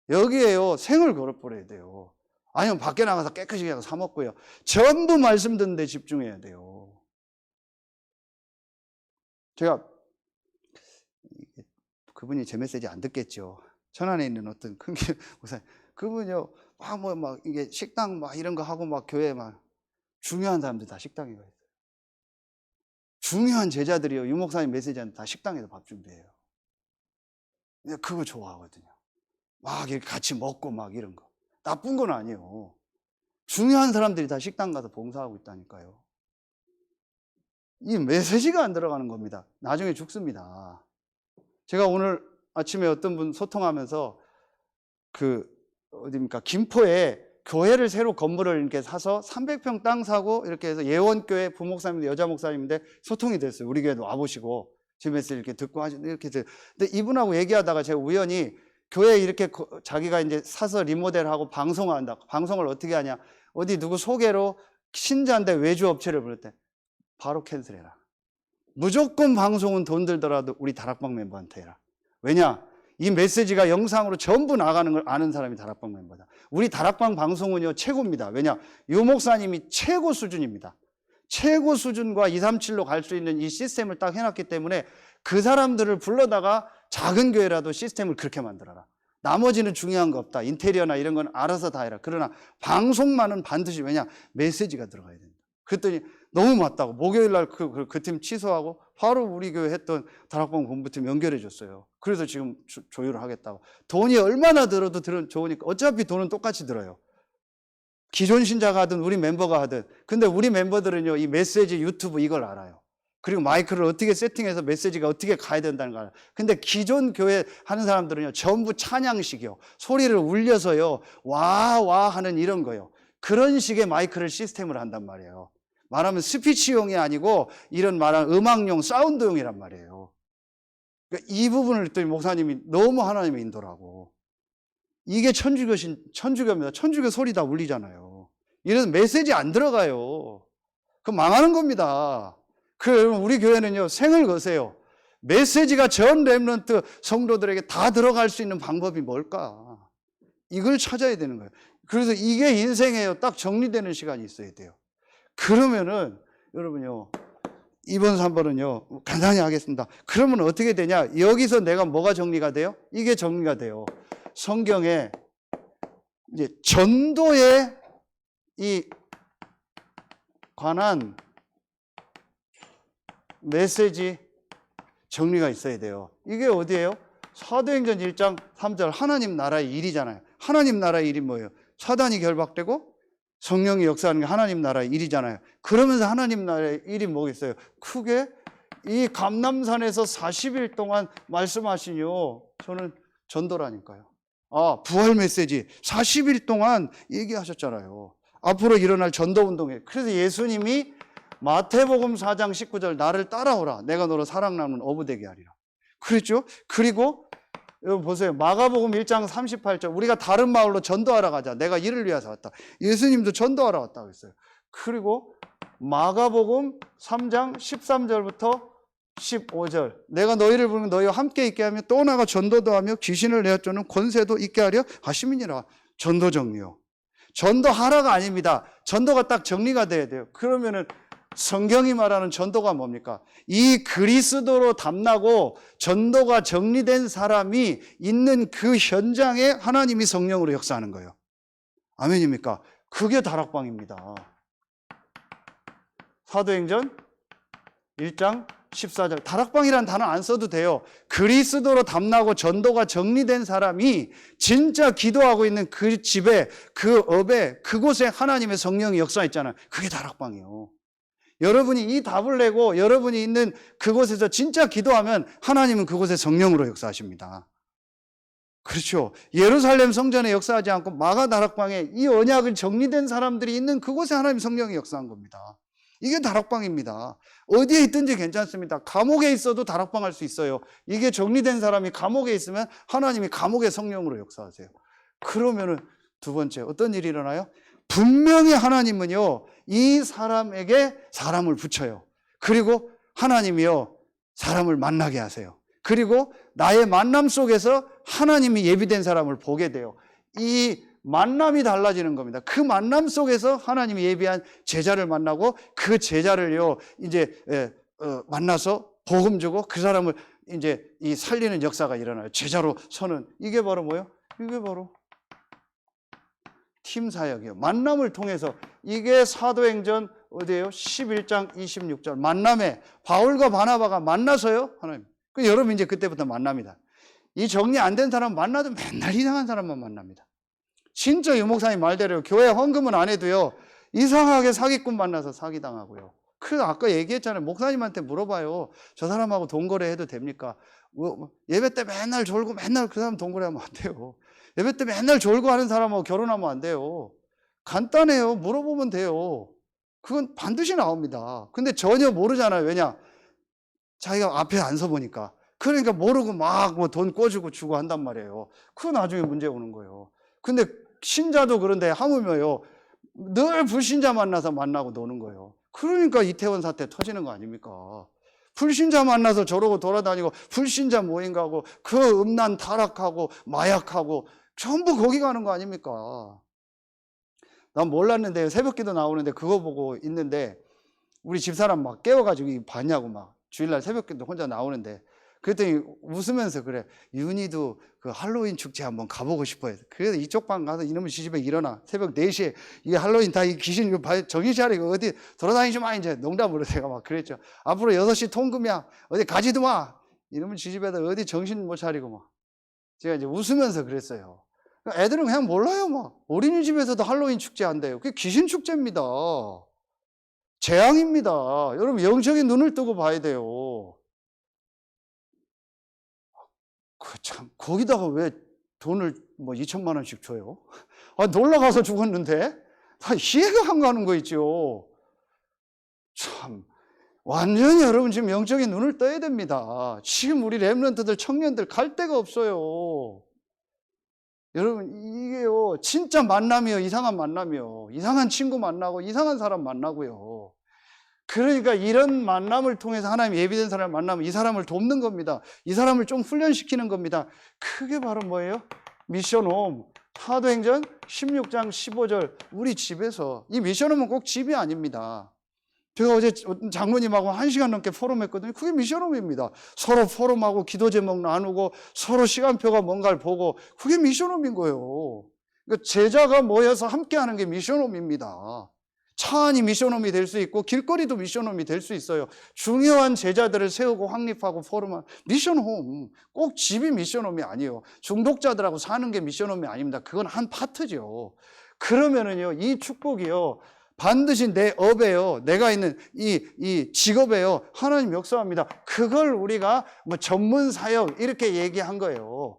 여기에요 생을 걸어버려야 돼요. 아니면 밖에 나가서 깨끗이 그냥 사 먹고요. 전부 말씀 듣는 데 집중해야 돼요. 제가 그분이 제 메시지 안 듣겠죠. 천안에 있는 어떤 큰 목사님 그분이요 막 이게 식당 막 이런 거 하고 막 교회 막 중요한 사람들 다 식당에 가 있어요. 중요한 제자들이요 유 목사님 메시지는 다 식당에서 밥 준비해요. 그거 좋아하거든요. 막 이렇게 같이 먹고 막 이런 거 나쁜 건 아니에요. 중요한 사람들이 다 식당 가서 봉사하고 있다니까요. 이 메시지가 안 들어가는 겁니다. 나중에 죽습니다. 제가 오늘 아침에 어떤 분 소통하면서 어디입니까? 김포에 교회를 새로 건물을 이렇게 사서 300평 땅 사고 이렇게 해서 예원교회 부목사님인데 여자 목사님인데 소통이 됐어요. 우리 교회도 와보시고 제 메시지 이렇게 듣고 이렇게 돼요. 근데 이분하고 얘기하다가 제가 우연히 교회 이렇게 자기가 이제 사서 리모델하고 방송을 한다. 방송을 어떻게 하냐? 어디 누구 소개로 신자인데 외주 업체를 부를 때 바로 캔슬해라. 무조건 방송은 돈 들더라도 우리 다락방 멤버한테 해라. 왜냐? 이 메시지가 영상으로 전부 나가는 걸 아는 사람이 다락방 멤버다. 우리 다락방 방송은요 최고입니다. 왜냐? 유 목사님이 최고 수준입니다. 최고 수준과 237로 갈 수 있는 이 시스템을 딱 해놨기 때문에 그 사람들을 불러다가 작은 교회라도 시스템을 그렇게 만들어라. 나머지는 중요한 거 없다. 인테리어나 이런 건 알아서 다 해라. 그러나 방송만은 반드시 왜냐? 메시지가 들어가야 된다. 그랬더니 너무 맞다고 목요일 날 그 팀 취소하고 바로 우리 교회 했던 다락방 공부팀 연결해 줬어요. 그래서 지금 조율을 하겠다고. 돈이 얼마나 들어도 좋으니까 어차피 돈은 똑같이 들어요. 기존 신자가 하든 우리 멤버가 하든. 근데 우리 멤버들은요 이 메시지 유튜브 이걸 알아요. 그리고 마이크를 어떻게 세팅해서 메시지가 어떻게 가야 된다는 걸 알아요. 근데 기존 교회 하는 사람들은요 전부 찬양식이요. 소리를 울려서요 와 하는 이런 거요. 그런 식의 마이크를 시스템을 한단 말이에요. 말하면 스피치용이 아니고 이런 말하는 음악용 사운드용이란 말이에요. 그러니까 이 부분을 또 목사님이 너무 하나님의 인도라고. 이게 천주교입니다. 천주교 소리 다 울리잖아요. 이래서 메시지 안 들어가요. 그럼 망하는 겁니다. 우리 교회는요 생을 거세요. 메시지가 전 렘넌트 성도들에게 다 들어갈 수 있는 방법이 뭘까? 이걸 찾아야 되는 거예요. 그래서 이게 인생에요 딱 정리되는 시간이 있어야 돼요. 그러면은 여러분요 2번 3번은요 간단히 하겠습니다. 그러면 어떻게 되냐? 여기서 내가 뭐가 정리가 돼요? 이게 정리가 돼요. 성경에 이제 전도에 이 관한 메시지 정리가 있어야 돼요. 이게 어디예요? 사도행전 1장 3절 하나님 나라의 일이잖아요. 하나님 나라의 일이 뭐예요? 사단이 결박되고 성령이 역사하는 게 하나님 나라의 일이잖아요. 그러면서 하나님 나라의 일이 뭐겠어요? 크게 이 감람산에서 40일 동안 말씀하시니요. 저는 전도라니까요. 부활 메시지 40일 동안 얘기하셨잖아요. 앞으로 일어날 전도운동에. 그래서 예수님이 마태복음 4장 19절 나를 따라오라. 내가 너로 사랑 나누는 어부 되게 하리라. 그랬죠? 그리고 여러분 보세요. 마가복음 1장 38절 우리가 다른 마을로 전도하러 가자. 내가 이를 위해서 왔다. 예수님도 전도하러 왔다고 했어요. 그리고 마가복음 3장 13절부터 15절 내가 너희를 부르면 너희와 함께 있게 하며 또 나가 전도도 하며 귀신을 내어쫓는 권세도 있게 하려 하심이니라. 전도 정리요. 전도하라가 아닙니다. 전도가 딱 정리가 돼야 돼요. 그러면은 성경이 말하는 전도가 뭡니까? 이 그리스도로 담나고 전도가 정리된 사람이 있는 그 현장에 하나님이 성령으로 역사하는 거예요. 아멘입니까? 그게 다락방입니다. 사도행전 1장 14절. 다락방이라는 단어 안 써도 돼요. 그리스도로 담나고 전도가 정리된 사람이 진짜 기도하고 있는 그 집에, 그 업에, 그곳에 하나님의 성령이 역사했잖아요. 그게 다락방이에요. 여러분이 이 답을 내고 여러분이 있는 그곳에서 진짜 기도하면 하나님은 그곳에 성령으로 역사하십니다. 그렇죠. 예루살렘 성전에 역사하지 않고 마가 다락방에 이 언약을 정리된 사람들이 있는 그곳에 하나님 성령이 역사한 겁니다. 이게 다락방입니다. 어디에 있든지 괜찮습니다. 감옥에 있어도 다락방 할 수 있어요. 이게 정리된 사람이 감옥에 있으면 하나님이 감옥의 성령으로 역사하세요. 그러면은 두 번째 어떤 일이 일어나요? 분명히 하나님은요, 이 사람에게 사람을 붙여요. 그리고 하나님이요, 사람을 만나게 하세요. 그리고 나의 만남 속에서 하나님이 예비된 사람을 보게 돼요. 이 만남이 달라지는 겁니다. 그 만남 속에서 하나님이 예비한 제자를 만나고 그 제자를요, 이제 만나서 복음 주고 그 사람을 이제 이 살리는 역사가 일어나요. 제자로 서는. 이게 바로 뭐예요? 이게 바로 팀 사역이에요. 만남을 통해서. 이게 사도행전 어디예요? 11장 26절. 만남에 바울과 바나바가 만나서요, 하나님. 여러분 이제 그때부터 만납니다. 이 정리 안 된 사람 만나도 맨날 이상한 사람만 만납니다. 진짜 유 목사님 말대로 교회 헌금은 안 해도요, 이상하게 사기꾼 만나서 사기당하고요. 그래서 아까 얘기했잖아요. 목사님한테 물어봐요. 저 사람하고 돈거래 해도 됩니까? 예배 때 맨날 졸고 맨날 그 사람 돈거래 하면 안 돼요. 예배 때 맨날 졸고 하는 사람하고 결혼하면 안 돼요. 간단해요. 물어보면 돼요. 그건 반드시 나옵니다. 근데 전혀 모르잖아요. 왜냐? 자기가 앞에 안 서보니까. 그러니까 모르고 막 뭐 돈 꿔주고 주고 한단 말이에요. 그거 나중에 문제 오는 거예요. 근데 신자도 그런데 하물며요, 늘 불신자 만나서 만나고 노는 거예요. 그러니까 이태원 사태 터지는 거 아닙니까? 불신자 만나서 저러고 돌아다니고 불신자 모임 가고 그 음란 타락하고 마약하고 전부 거기 가는 거 아닙니까? 난 몰랐는데 새벽기도 나오는데 그거 보고 있는데 우리 집사람 막 깨워가지고 봤냐고 막 주일날 새벽기도 혼자 나오는데 그랬더니 웃으면서 그래, 윤희도 그 할로윈 축제 한번 가보고 싶어요. 그래서 이쪽 방 가서 이놈의 지집에 일어나 새벽 4시에 이 할로윈 다 이 귀신 이거 정신 차리고 어디 돌아다니지 마. 이제 농담으로 제가 막 그랬죠. 앞으로 6시 통금이야. 어디 가지도 마. 이놈의 지집에다 어디 정신 못 차리고 막 제가 이제 웃으면서 그랬어요. 애들은 그냥 몰라요. 막 어린이집에서도 할로윈 축제 한대요. 그게 귀신 축제입니다. 재앙입니다. 여러분 영적인 눈을 뜨고 봐야 돼요. 참, 거기다가 왜 돈을 뭐 2천만 원씩 줘요? 놀러 가서 죽었는데? 다 이해가 안 가는 거 있죠. 참, 완전히 여러분 지금 영적인 눈을 떠야 됩니다. 지금 우리 렘넌트들, 청년들 갈 데가 없어요. 여러분, 이게요, 진짜 만남이요, 이상한 만남이요. 이상한 친구 만나고, 이상한 사람 만나고요. 그러니까 이런 만남을 통해서 하나님 예비된 사람을 만나면 이 사람을 돕는 겁니다. 이 사람을 좀 훈련시키는 겁니다. 그게 바로 뭐예요? 미션홈. 사도행전 16장 15절. 우리 집에서. 이 미션홈은 꼭 집이 아닙니다. 제가 어제 장모님하고 1시간 넘게 포럼했거든요. 그게 미션홈입니다. 서로 포럼하고 기도 제목 나누고 서로 시간표가 뭔가를 보고 그게 미션홈인 거예요. 그러니까 제자가 모여서 함께하는 게 미션홈입니다. 차 안이 미션홈이 될 수 있고 길거리도 미션홈이 될 수 있어요. 중요한 제자들을 세우고 확립하고 포럼한 미션홈. 꼭 집이 미션홈이 아니에요. 중독자들하고 사는 게 미션홈이 아닙니다. 그건 한 파트죠. 그러면은요, 이 축복이요, 반드시 내 업에요, 내가 있는 이 직업에요, 하나님 역사합니다. 그걸 우리가 뭐 전문 사역 이렇게 얘기한 거예요.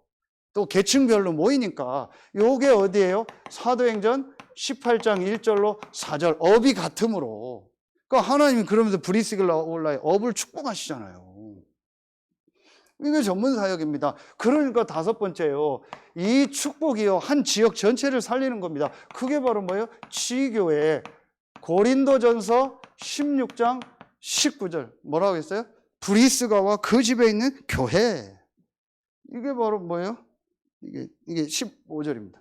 또 계층별로 모이니까. 요게 어디예요? 사도행전 18장 1절로 4절. 업이 같음으로. 그러니까 하나님이 그러면서 브리스길라올라의 업을 축복하시잖아요. 이게 전문 사역입니다. 그러니까 5번째요, 이 축복이요, 한 지역 전체를 살리는 겁니다. 그게 바로 뭐예요? 지교회. 고린도전서 16장 19절. 뭐라고 했어요? 브리스가와 그 집에 있는 교회. 이게 바로 뭐예요? 이게 15절입니다.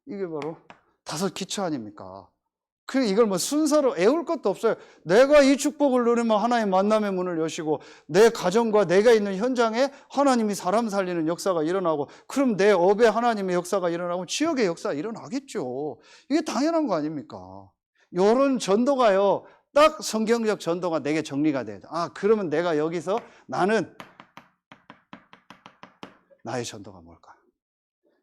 이게 바로 5 기초 아닙니까? 그래, 이걸 뭐 순서로 애울 것도 없어요. 내가 이 축복을 누리면 하나님 만남의 문을 여시고 내 가정과 내가 있는 현장에 하나님이 사람 살리는 역사가 일어나고, 그럼 내 업에 하나님의 역사가 일어나고 지역의 역사가 일어나겠죠. 이게 당연한 거 아닙니까? 이런 전도가요, 딱 성경적 전도가 내게 정리가 돼야죠. 아, 그러면 내가 여기서 나는 나의 전도가 뭘까?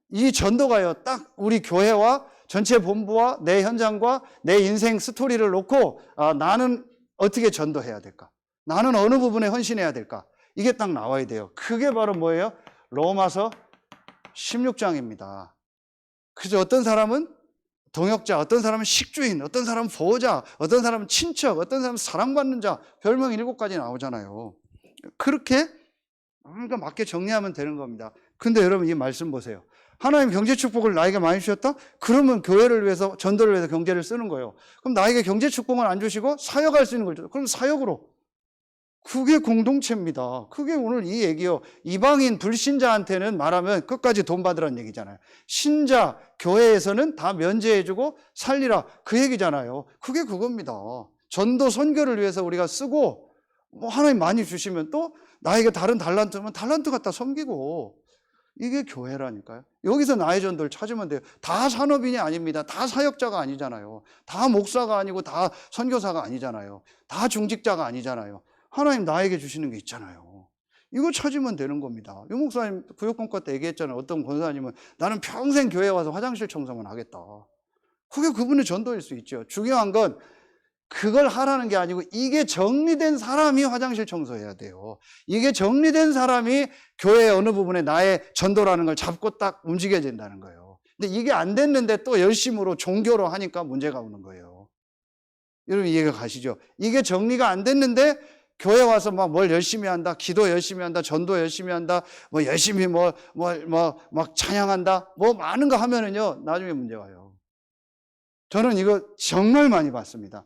이 전도가요, 딱 우리 교회와 전체 본부와 내 현장과 내 인생 스토리를 놓고 나는 어떻게 전도해야 될까? 나는 어느 부분에 헌신해야 될까? 이게 딱 나와야 돼요. 그게 바로 뭐예요? 로마서 16장입니다. 그죠? 어떤 사람은 동역자, 어떤 사람은 식주인, 어떤 사람은 보호자, 어떤 사람은 친척, 어떤 사람은 사랑받는 자, 별명 7가지 나오잖아요. 그렇게 그러니까 맞게 정리하면 되는 겁니다. 근데 여러분 이 말씀 보세요. 하나님 경제 축복을 나에게 많이 주셨다? 그러면 교회를 위해서, 전도를 위해서 경제를 쓰는 거예요. 그럼 나에게 경제 축복을 안 주시고 사역할 수 있는 걸 줘요. 그럼 사역으로. 그게 공동체입니다. 그게 오늘 이 얘기요. 이방인 불신자한테는 말하면 끝까지 돈 받으라는 얘기잖아요. 신자 교회에서는 다 면제해주고 살리라 그 얘기잖아요. 그게 그겁니다. 전도 선교를 위해서 우리가 쓰고 뭐 하나님 많이 주시면 또 나에게 다른 달란트면 달란트 갖다 섬기고 이게 교회라니까요. 여기서 나의 전도를 찾으면 돼요. 다 산업인이 아닙니다. 다 사역자가 아니잖아요. 다 목사가 아니고 다 선교사가 아니잖아요. 다 중직자가 아니잖아요. 하나님 나에게 주시는 게 있잖아요. 이거 찾으면 되는 겁니다. 유 목사님 구역공과 때 얘기했잖아요. 어떤 권사님은 나는 평생 교회 와서 화장실 청소만 하겠다. 그게 그분의 전도일 수 있죠. 중요한 건 그걸 하라는 게 아니고 이게 정리된 사람이 화장실 청소해야 돼요. 이게 정리된 사람이 교회의 어느 부분에 나의 전도라는 걸 잡고 딱 움직여야 된다는 거예요. 근데 이게 안 됐는데 또 열심으로 종교로 하니까 문제가 오는 거예요. 여러분 이해가 가시죠? 이게 정리가 안 됐는데 교회 와서 막 뭘 열심히 한다, 기도 열심히 한다, 전도 열심히 한다, 뭐 열심히 막 찬양한다, 뭐 많은 거 하면은요, 나중에 문제 와요. 저는 이거 정말 많이 봤습니다.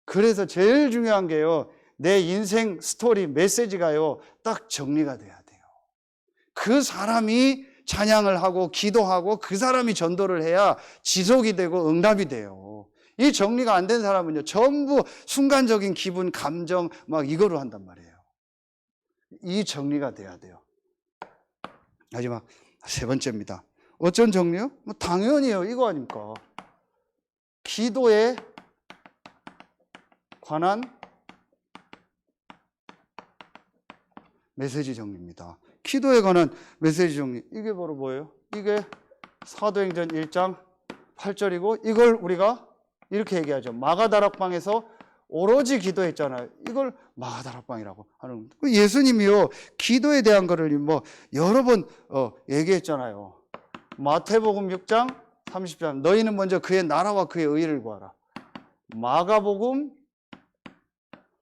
그래서 제일 중요한 게요, 내 인생 스토리, 메시지가요, 딱 정리가 돼야 돼요. 그 사람이 찬양을 하고 기도하고 그 사람이 전도를 해야 지속이 되고 응답이 돼요. 이 정리가 안 된 사람은요, 전부 순간적인 기분, 감정, 막 이거로 한단 말이에요. 이 정리가 돼야 돼요. 마지막 세 번째입니다. 어쩐 정리요? 뭐 당연히요, 이거 아닙니까? 기도에 관한 메시지 정리입니다. 기도에 관한 메시지 정리. 이게 바로 뭐예요? 이게 사도행전 1장 8절이고 이걸 우리가 이렇게 얘기하죠. 마가다락방에서 오로지 기도했잖아요. 이걸 마가다락방이라고 하는 겁니다. 예수님이요, 기도에 대한 거를 뭐 여러 번 얘기했잖아요. 마태복음 6장 30절 너희는 먼저 그의 나라와 그의 의를 구하라. 마가복음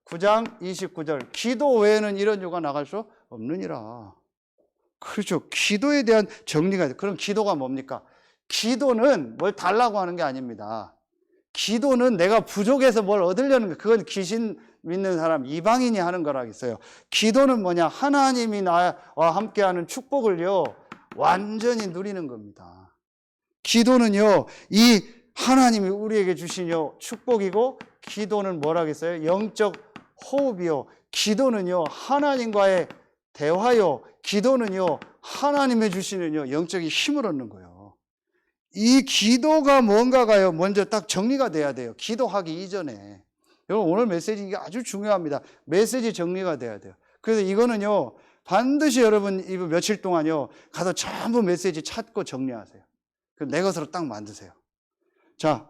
9장 29절 기도 외에는 이런 요가 나갈 수 없느니라. 그렇죠. 기도에 대한 정리가 돼요. 그럼 기도가 뭡니까? 기도는 뭘 달라고 하는 게 아닙니다. 기도는 내가 부족해서 뭘 얻으려는 거, 그건 귀신 믿는 사람, 이방인이 하는 거라겠어요. 기도는 뭐냐? 하나님이 나와 함께하는 축복을요, 완전히 누리는 겁니다. 기도는요, 이 하나님이 우리에게 주신 축복이고, 기도는 뭐라겠어요? 영적 호흡이요. 기도는요, 하나님과의 대화요. 기도는요, 하나님이 주시는 영적인 힘을 얻는 거예요. 이 기도가 뭔가가요, 먼저 딱 정리가 돼야 돼요. 기도하기 이전에. 여러분, 오늘 메시지 이게 아주 중요합니다. 메시지 정리가 돼야 돼요. 그래서 이거는요, 반드시 여러분 이 며칠 동안요, 가서 전부 메시지 찾고 정리하세요. 그럼 내 것으로 딱 만드세요. 자,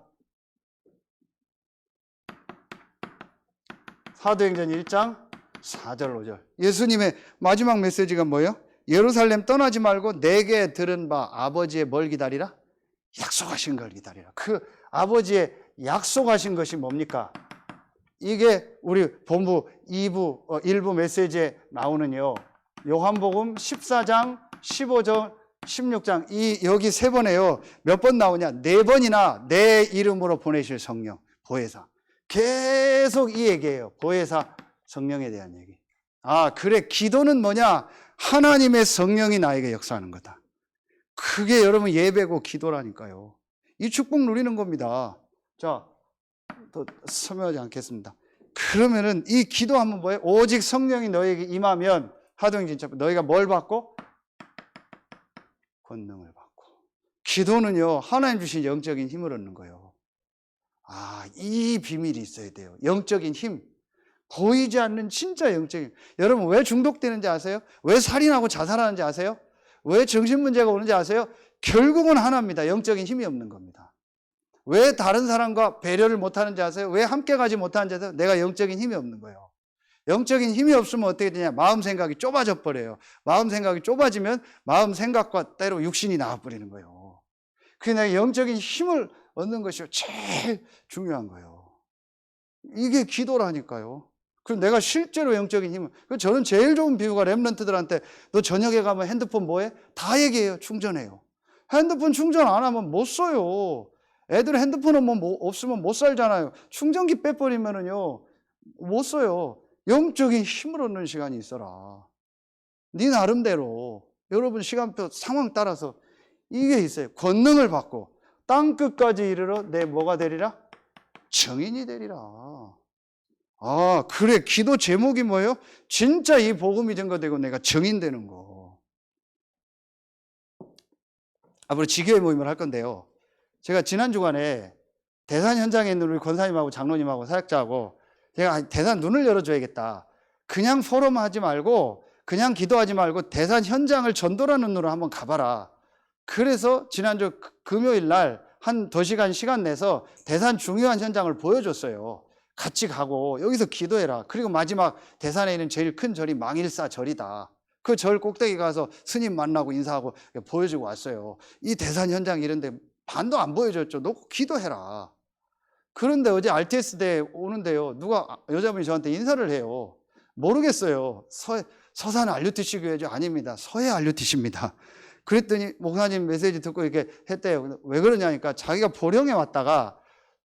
사도행전 1장 4절 5절. 예수님의 마지막 메시지가 뭐예요? 예루살렘 떠나지 말고 내게 들은 바 아버지의 뭘 기다리라? 약속하신 걸 기다리라. 그 아버지의 약속하신 것이 뭡니까? 이게 우리 본부 2부, 1부 메시지에 나오는요, 요한복음 14장, 15절, 16장, 여기 세 번에요. 몇 번 나오냐? 4번이나 내 이름으로 보내실 성령, 보혜사. 계속 이 얘기예요. 보혜사 성령에 대한 얘기. 아, 그래. 기도는 뭐냐? 하나님의 성령이 나에게 역사하는 거다. 그게 여러분 예배고 기도라니까요. 이 축복 누리는 겁니다. 자, 더 설명하지 않겠습니다. 그러면은 이 기도하면 뭐예요? 오직 성령이 너에게 임하면, 하도행전 너희가 뭘 받고? 권능을 받고. 기도는요, 하나님 주신 영적인 힘을 얻는 거예요. 이 비밀이 있어야 돼요. 영적인 힘. 보이지 않는 진짜 영적인 힘. 여러분 왜 중독되는지 아세요? 왜 살인하고 자살하는지 아세요? 왜 정신문제가 오는지 아세요? 결국은 하나입니다. 영적인 힘이 없는 겁니다. 왜 다른 사람과 배려를 못하는지 아세요? 왜 함께 가지 못하는지 아세요? 내가 영적인 힘이 없는 거예요. 영적인 힘이 없으면 어떻게 되냐? 마음 생각이 좁아져 버려요. 마음 생각이 좁아지면 마음 생각과 때로 육신이 나와버리는 거예요. 그래서 내가 영적인 힘을 얻는 것이 제일 중요한 거예요. 이게 기도라니까요. 그럼 내가 실제로 영적인 힘을, 저는 제일 좋은 비유가 렘넌트들한테 너 저녁에 가면 핸드폰 뭐해? 다 얘기해요. 충전해요. 핸드폰 충전 안 하면 못 써요. 애들 핸드폰 없으면 못 살잖아요. 충전기 빼버리면은요, 못 써요. 영적인 힘을 얻는 시간이 있어라. 네 나름대로 여러분 시간표 상황 따라서 이게 있어요. 권능을 받고 땅 끝까지 이르러 내 뭐가 되리라? 증인이 되리라. 그래. 기도 제목이 뭐예요? 진짜 이 복음이 증거되고 내가 증인 되는 거. 앞으로 지교회 모임을 할 건데요. 제가 지난 주간에 대산 현장에 있는 우리 권사님하고 장로님하고 사역자하고 제가 대산 눈을 열어줘야겠다. 그냥 포럼 하지 말고 그냥 기도하지 말고 대산 현장을 전도라는 눈으로 한번 가봐라. 그래서 지난주 금요일 날 한 2시간 시간 내서 대산 중요한 현장을 보여줬어요. 같이 가고 여기서 기도해라. 그리고 마지막 대산에 있는 제일 큰 절이 망일사 절이다. 그 절 꼭대기 가서 스님 만나고 인사하고 보여주고 왔어요. 이 대산 현장 이런데 반도 안 보여줬죠. 놓고 기도해라. 그런데 어제 RTS 대 오는데요. 누가 여자분이 저한테 인사를 해요. 모르겠어요. 서산 RUTC 교회죠? 아닙니다. 서해 RUTC입니다. 그랬더니 목사님 메시지 듣고 이렇게 했대요. 왜 그러냐니까 자기가 보령에 왔다가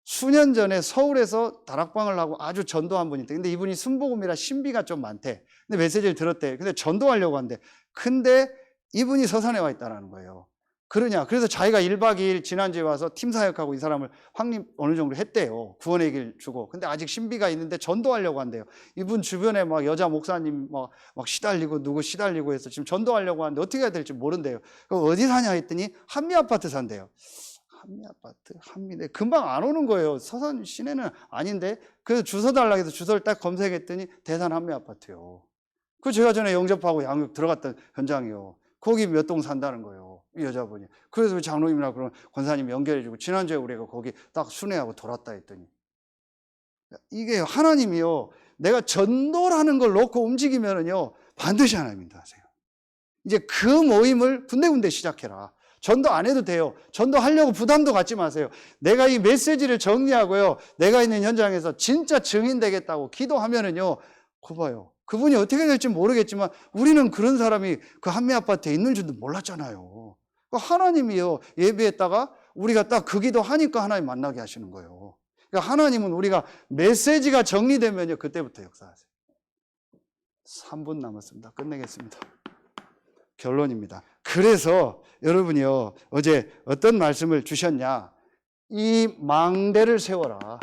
수년 전에 서울에서 다락방을 하고 아주 전도한 분이 있대. 근데 이분이 순복음이라 신비가 좀 많대. 근데 메시지를 들었대. 근데 전도하려고 한대. 근데 이분이 서산에 와 있다는 거예요. 그래서 자기가 1박 2일 지난주에 와서 팀 사역하고 이 사람을 확립 어느 정도 했대요. 구원의 길 주고. 근데 아직 신비가 있는데 전도하려고 한대요. 이분 주변에 막 여자 목사님 막 시달리고 누구 시달리고 해서 지금 전도하려고 하는데 어떻게 해야 될지 모른대요. 그럼 어디 사냐 했더니 한미 아파트 산대요. 한미 아파트, 한미네. 금방 안 오는 거예요. 서산 시내는 아닌데. 그래서 주소 달라고 해서 주소를 딱 검색했더니 대산 한미 아파트요. 그 제가 전에 영접하고 양육 들어갔던 현장이요. 거기 몇 동 산다는 거예요. 이 여자분이. 그래서 장로님이나 그런 권사님 연결해주고 지난주에 우리가 거기 딱 순회하고 돌았다 했더니 이게 하나님이요. 내가 전도라는 걸 놓고 움직이면은요 반드시 하나님이 하세요. 이제 그 모임을 군데군데 시작해라. 전도 안 해도 돼요. 전도하려고 부담도 갖지 마세요. 내가 이 메시지를 정리하고요. 내가 있는 현장에서 진짜 증인 되겠다고 기도하면은요. 봐요. 그분이 어떻게 될지 모르겠지만 우리는 그런 사람이 그 한미 아파트에 있는 줄도 몰랐잖아요. 하나님이요. 예배했다가 우리가 딱 그 기도 하니까 하나님 만나게 하시는 거예요. 그러니까 하나님은 우리가 메시지가 정리되면요. 그때부터 역사하세요. 3분 남았습니다. 끝내겠습니다. 결론입니다. 그래서 여러분이요. 어제 어떤 말씀을 주셨냐. 이 망대를 세워라.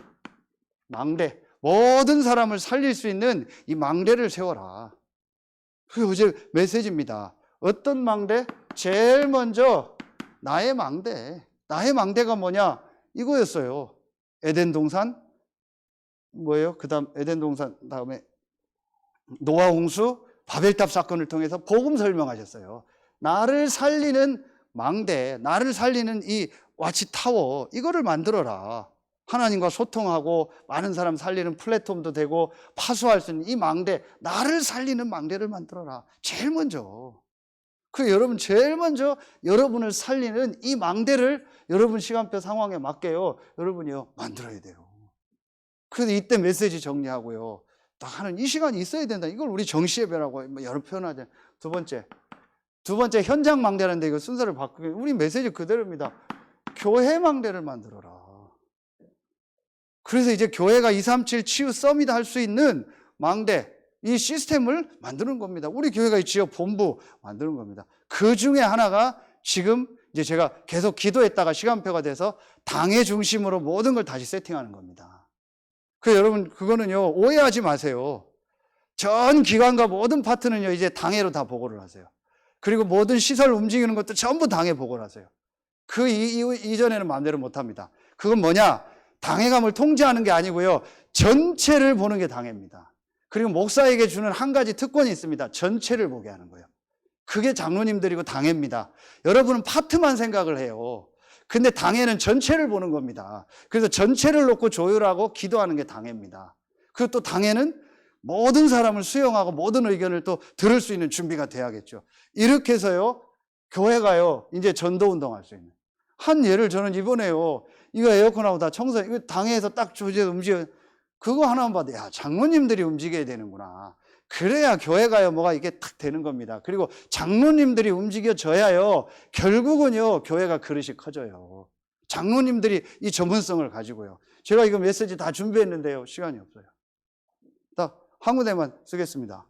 망대. 모든 사람을 살릴 수 있는 이 망대를 세워라. 그게 어제 메시지입니다. 어떤 망대? 제일 먼저 나의 망대. 나의 망대가 뭐냐? 이거였어요. 에덴 동산 뭐예요? 그다음 에덴 동산 다음에 노아 홍수, 바벨탑 사건을 통해서 복음 설명하셨어요. 나를 살리는 망대, 나를 살리는 이 와치타워 이거를 만들어라. 하나님과 소통하고 많은 사람 살리는 플랫폼도 되고 파수할 수 있는 이 망대, 나를 살리는 망대를 만들어라. 제일 먼저. 여러분 제일 먼저 여러분을 살리는 이 망대를 여러분 시간표 상황에 맞게요. 여러분이요 만들어야 돼요. 그래서 이때 메시지 정리하고요. 딱 하는 이 시간이 있어야 된다. 이걸 우리 정시예배라고 여러 표현하잖아요. 두 번째 현장 망대라는데 이거 순서를 바꾸면 우리 메시지 그대로입니다. 교회 망대를 만들어라. 그래서 이제 교회가 237 치유 서밋 할 수 있는 망대, 이 시스템을 만드는 겁니다. 우리 교회가 이 지역 본부 만드는 겁니다. 그 중에 하나가 지금 이제 제가 계속 기도했다가 시간표가 돼서 당회 중심으로 모든 걸 다시 세팅하는 겁니다. 여러분 그거는요 오해하지 마세요. 전 기관과 모든 파트는요 이제 당회로 다 보고를 하세요. 그리고 모든 시설 움직이는 것도 전부 당회 보고를 하세요. 그 이전에는 마음대로 못합니다. 그건 뭐냐? 당회감을 통제하는 게 아니고요. 전체를 보는 게 당회입니다. 그리고 목사에게 주는 한 가지 특권이 있습니다. 전체를 보게 하는 거예요. 그게 장로님들이고 당회입니다. 여러분은 파트만 생각을 해요. 근데 당회는 전체를 보는 겁니다. 그래서 전체를 놓고 조율하고 기도하는 게 당회입니다. 그리고 또 당회는 모든 사람을 수용하고 모든 의견을 또 들을 수 있는 준비가 돼야겠죠. 이렇게 해서요, 교회가요, 이제 전도운동 할 수 있는. 한 예를 저는 이번에요, 이거 에어컨하고 다 청소, 이거 당회에서 딱 조제 움직여, 그거 하나만 봐도, 야, 장로님들이 움직여야 되는구나. 그래야 교회가요, 뭐가 이게 탁 되는 겁니다. 그리고 장로님들이 움직여져야요, 결국은요, 교회가 그릇이 커져요. 장로님들이 이 전문성을 가지고요. 제가 이거 메시지 다 준비했는데요, 시간이 없어요. 딱 한 군데만 쓰겠습니다.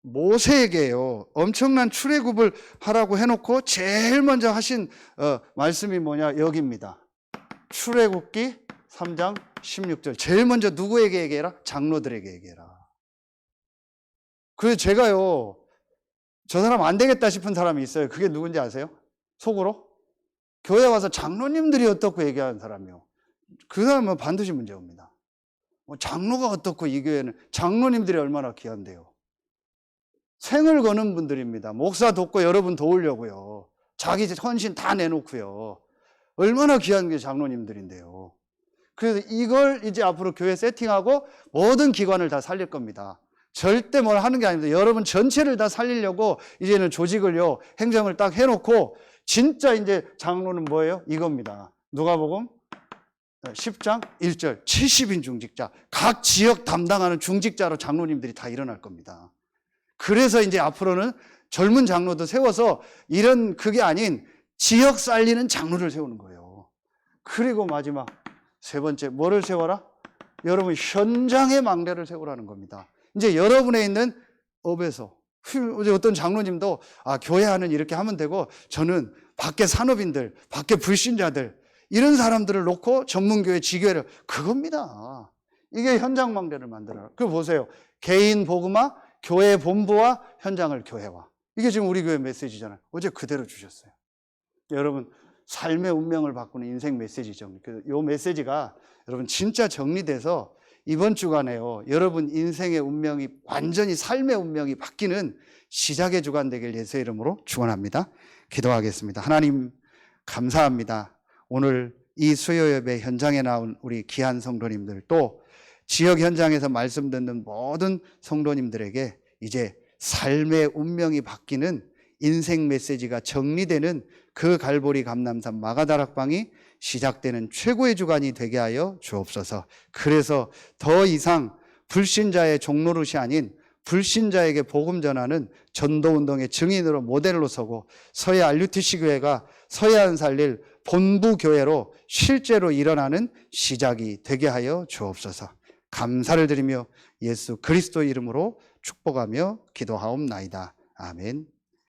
모세에게요, 엄청난 출애굽을 하라고 해놓고 제일 먼저 하신 말씀이 뭐냐, 여기입니다. 출애굽기 3장 16절. 제일 먼저 누구에게 얘기해라? 장로들에게 얘기해라. 그래서 제가요, 저 사람 안 되겠다 싶은 사람이 있어요. 그게 누군지 아세요? 속으로? 교회 와서 장로님들이 어떻고 얘기하는 사람이요. 그 사람은 반드시 문제 옵니다. 장로가 어떻고, 이 교회는 장로님들이 얼마나 귀한데요. 생을 거는 분들입니다. 목사 돕고 여러분 도우려고요. 자기 헌신 다 내놓고요. 얼마나 귀한 게 장로님들인데요. 그래서 이걸 이제 앞으로 교회 세팅하고 모든 기관을 다 살릴 겁니다. 절대 뭘 하는 게 아닙니다. 여러분 전체를 다 살리려고 이제는 조직을요, 행정을 딱 해놓고, 진짜 이제 장로는 뭐예요? 이겁니다. 누가복음 10장 1절 70인 중직자, 각 지역 담당하는 중직자로 장로님들이 다 일어날 겁니다. 그래서 이제 앞으로는 젊은 장로도 세워서 이런 그게 아닌 지역 살리는 장로를 세우는 거예요. 그리고 마지막 세 번째, 뭐를 세워라? 여러분 현장의 망대를 세우라는 겁니다. 이제 여러분에 있는 업에서, 어떤 장로님도 교회 하는 이렇게 하면 되고, 저는 밖에 산업인들, 밖에 불신자들, 이런 사람들을 놓고 전문교회 지교회를, 그겁니다. 이게 현장 망대를 만들어라. 그거 보세요. 개인 복음화, 교회 본부와 현장을 교회화. 이게 지금 우리 교회 메시지잖아요. 어제 그대로 주셨어요. 여러분, 삶의 운명을 바꾸는 인생 메시지 정리. 이 메시지가 여러분 진짜 정리돼서 이번 주간에요, 여러분 인생의 운명이, 완전히 삶의 운명이 바뀌는 시작의 주간 되길 예수의 이름으로 축원합니다. 기도하겠습니다. 하나님 감사합니다. 오늘 이 수요 예배 현장에 나온 우리 귀한 성도님들, 또 지역 현장에서 말씀 듣는 모든 성도님들에게 이제 삶의 운명이 바뀌는 인생 메시지가 정리되는 그 갈보리 감람산 마가다락방이 시작되는 최고의 주간이 되게 하여 주옵소서. 그래서 더 이상 불신자의 종노릇이 아닌 불신자에게 복음 전하는 전도운동의 증인으로, 모델로 서고, 서해 RUTC 교회가 서해안 살릴 본부 교회로 실제로 일어나는 시작이 되게 하여 주옵소서. 감사를 드리며 예수 그리스도 이름으로 축복하며 기도하옵나이다. 아멘.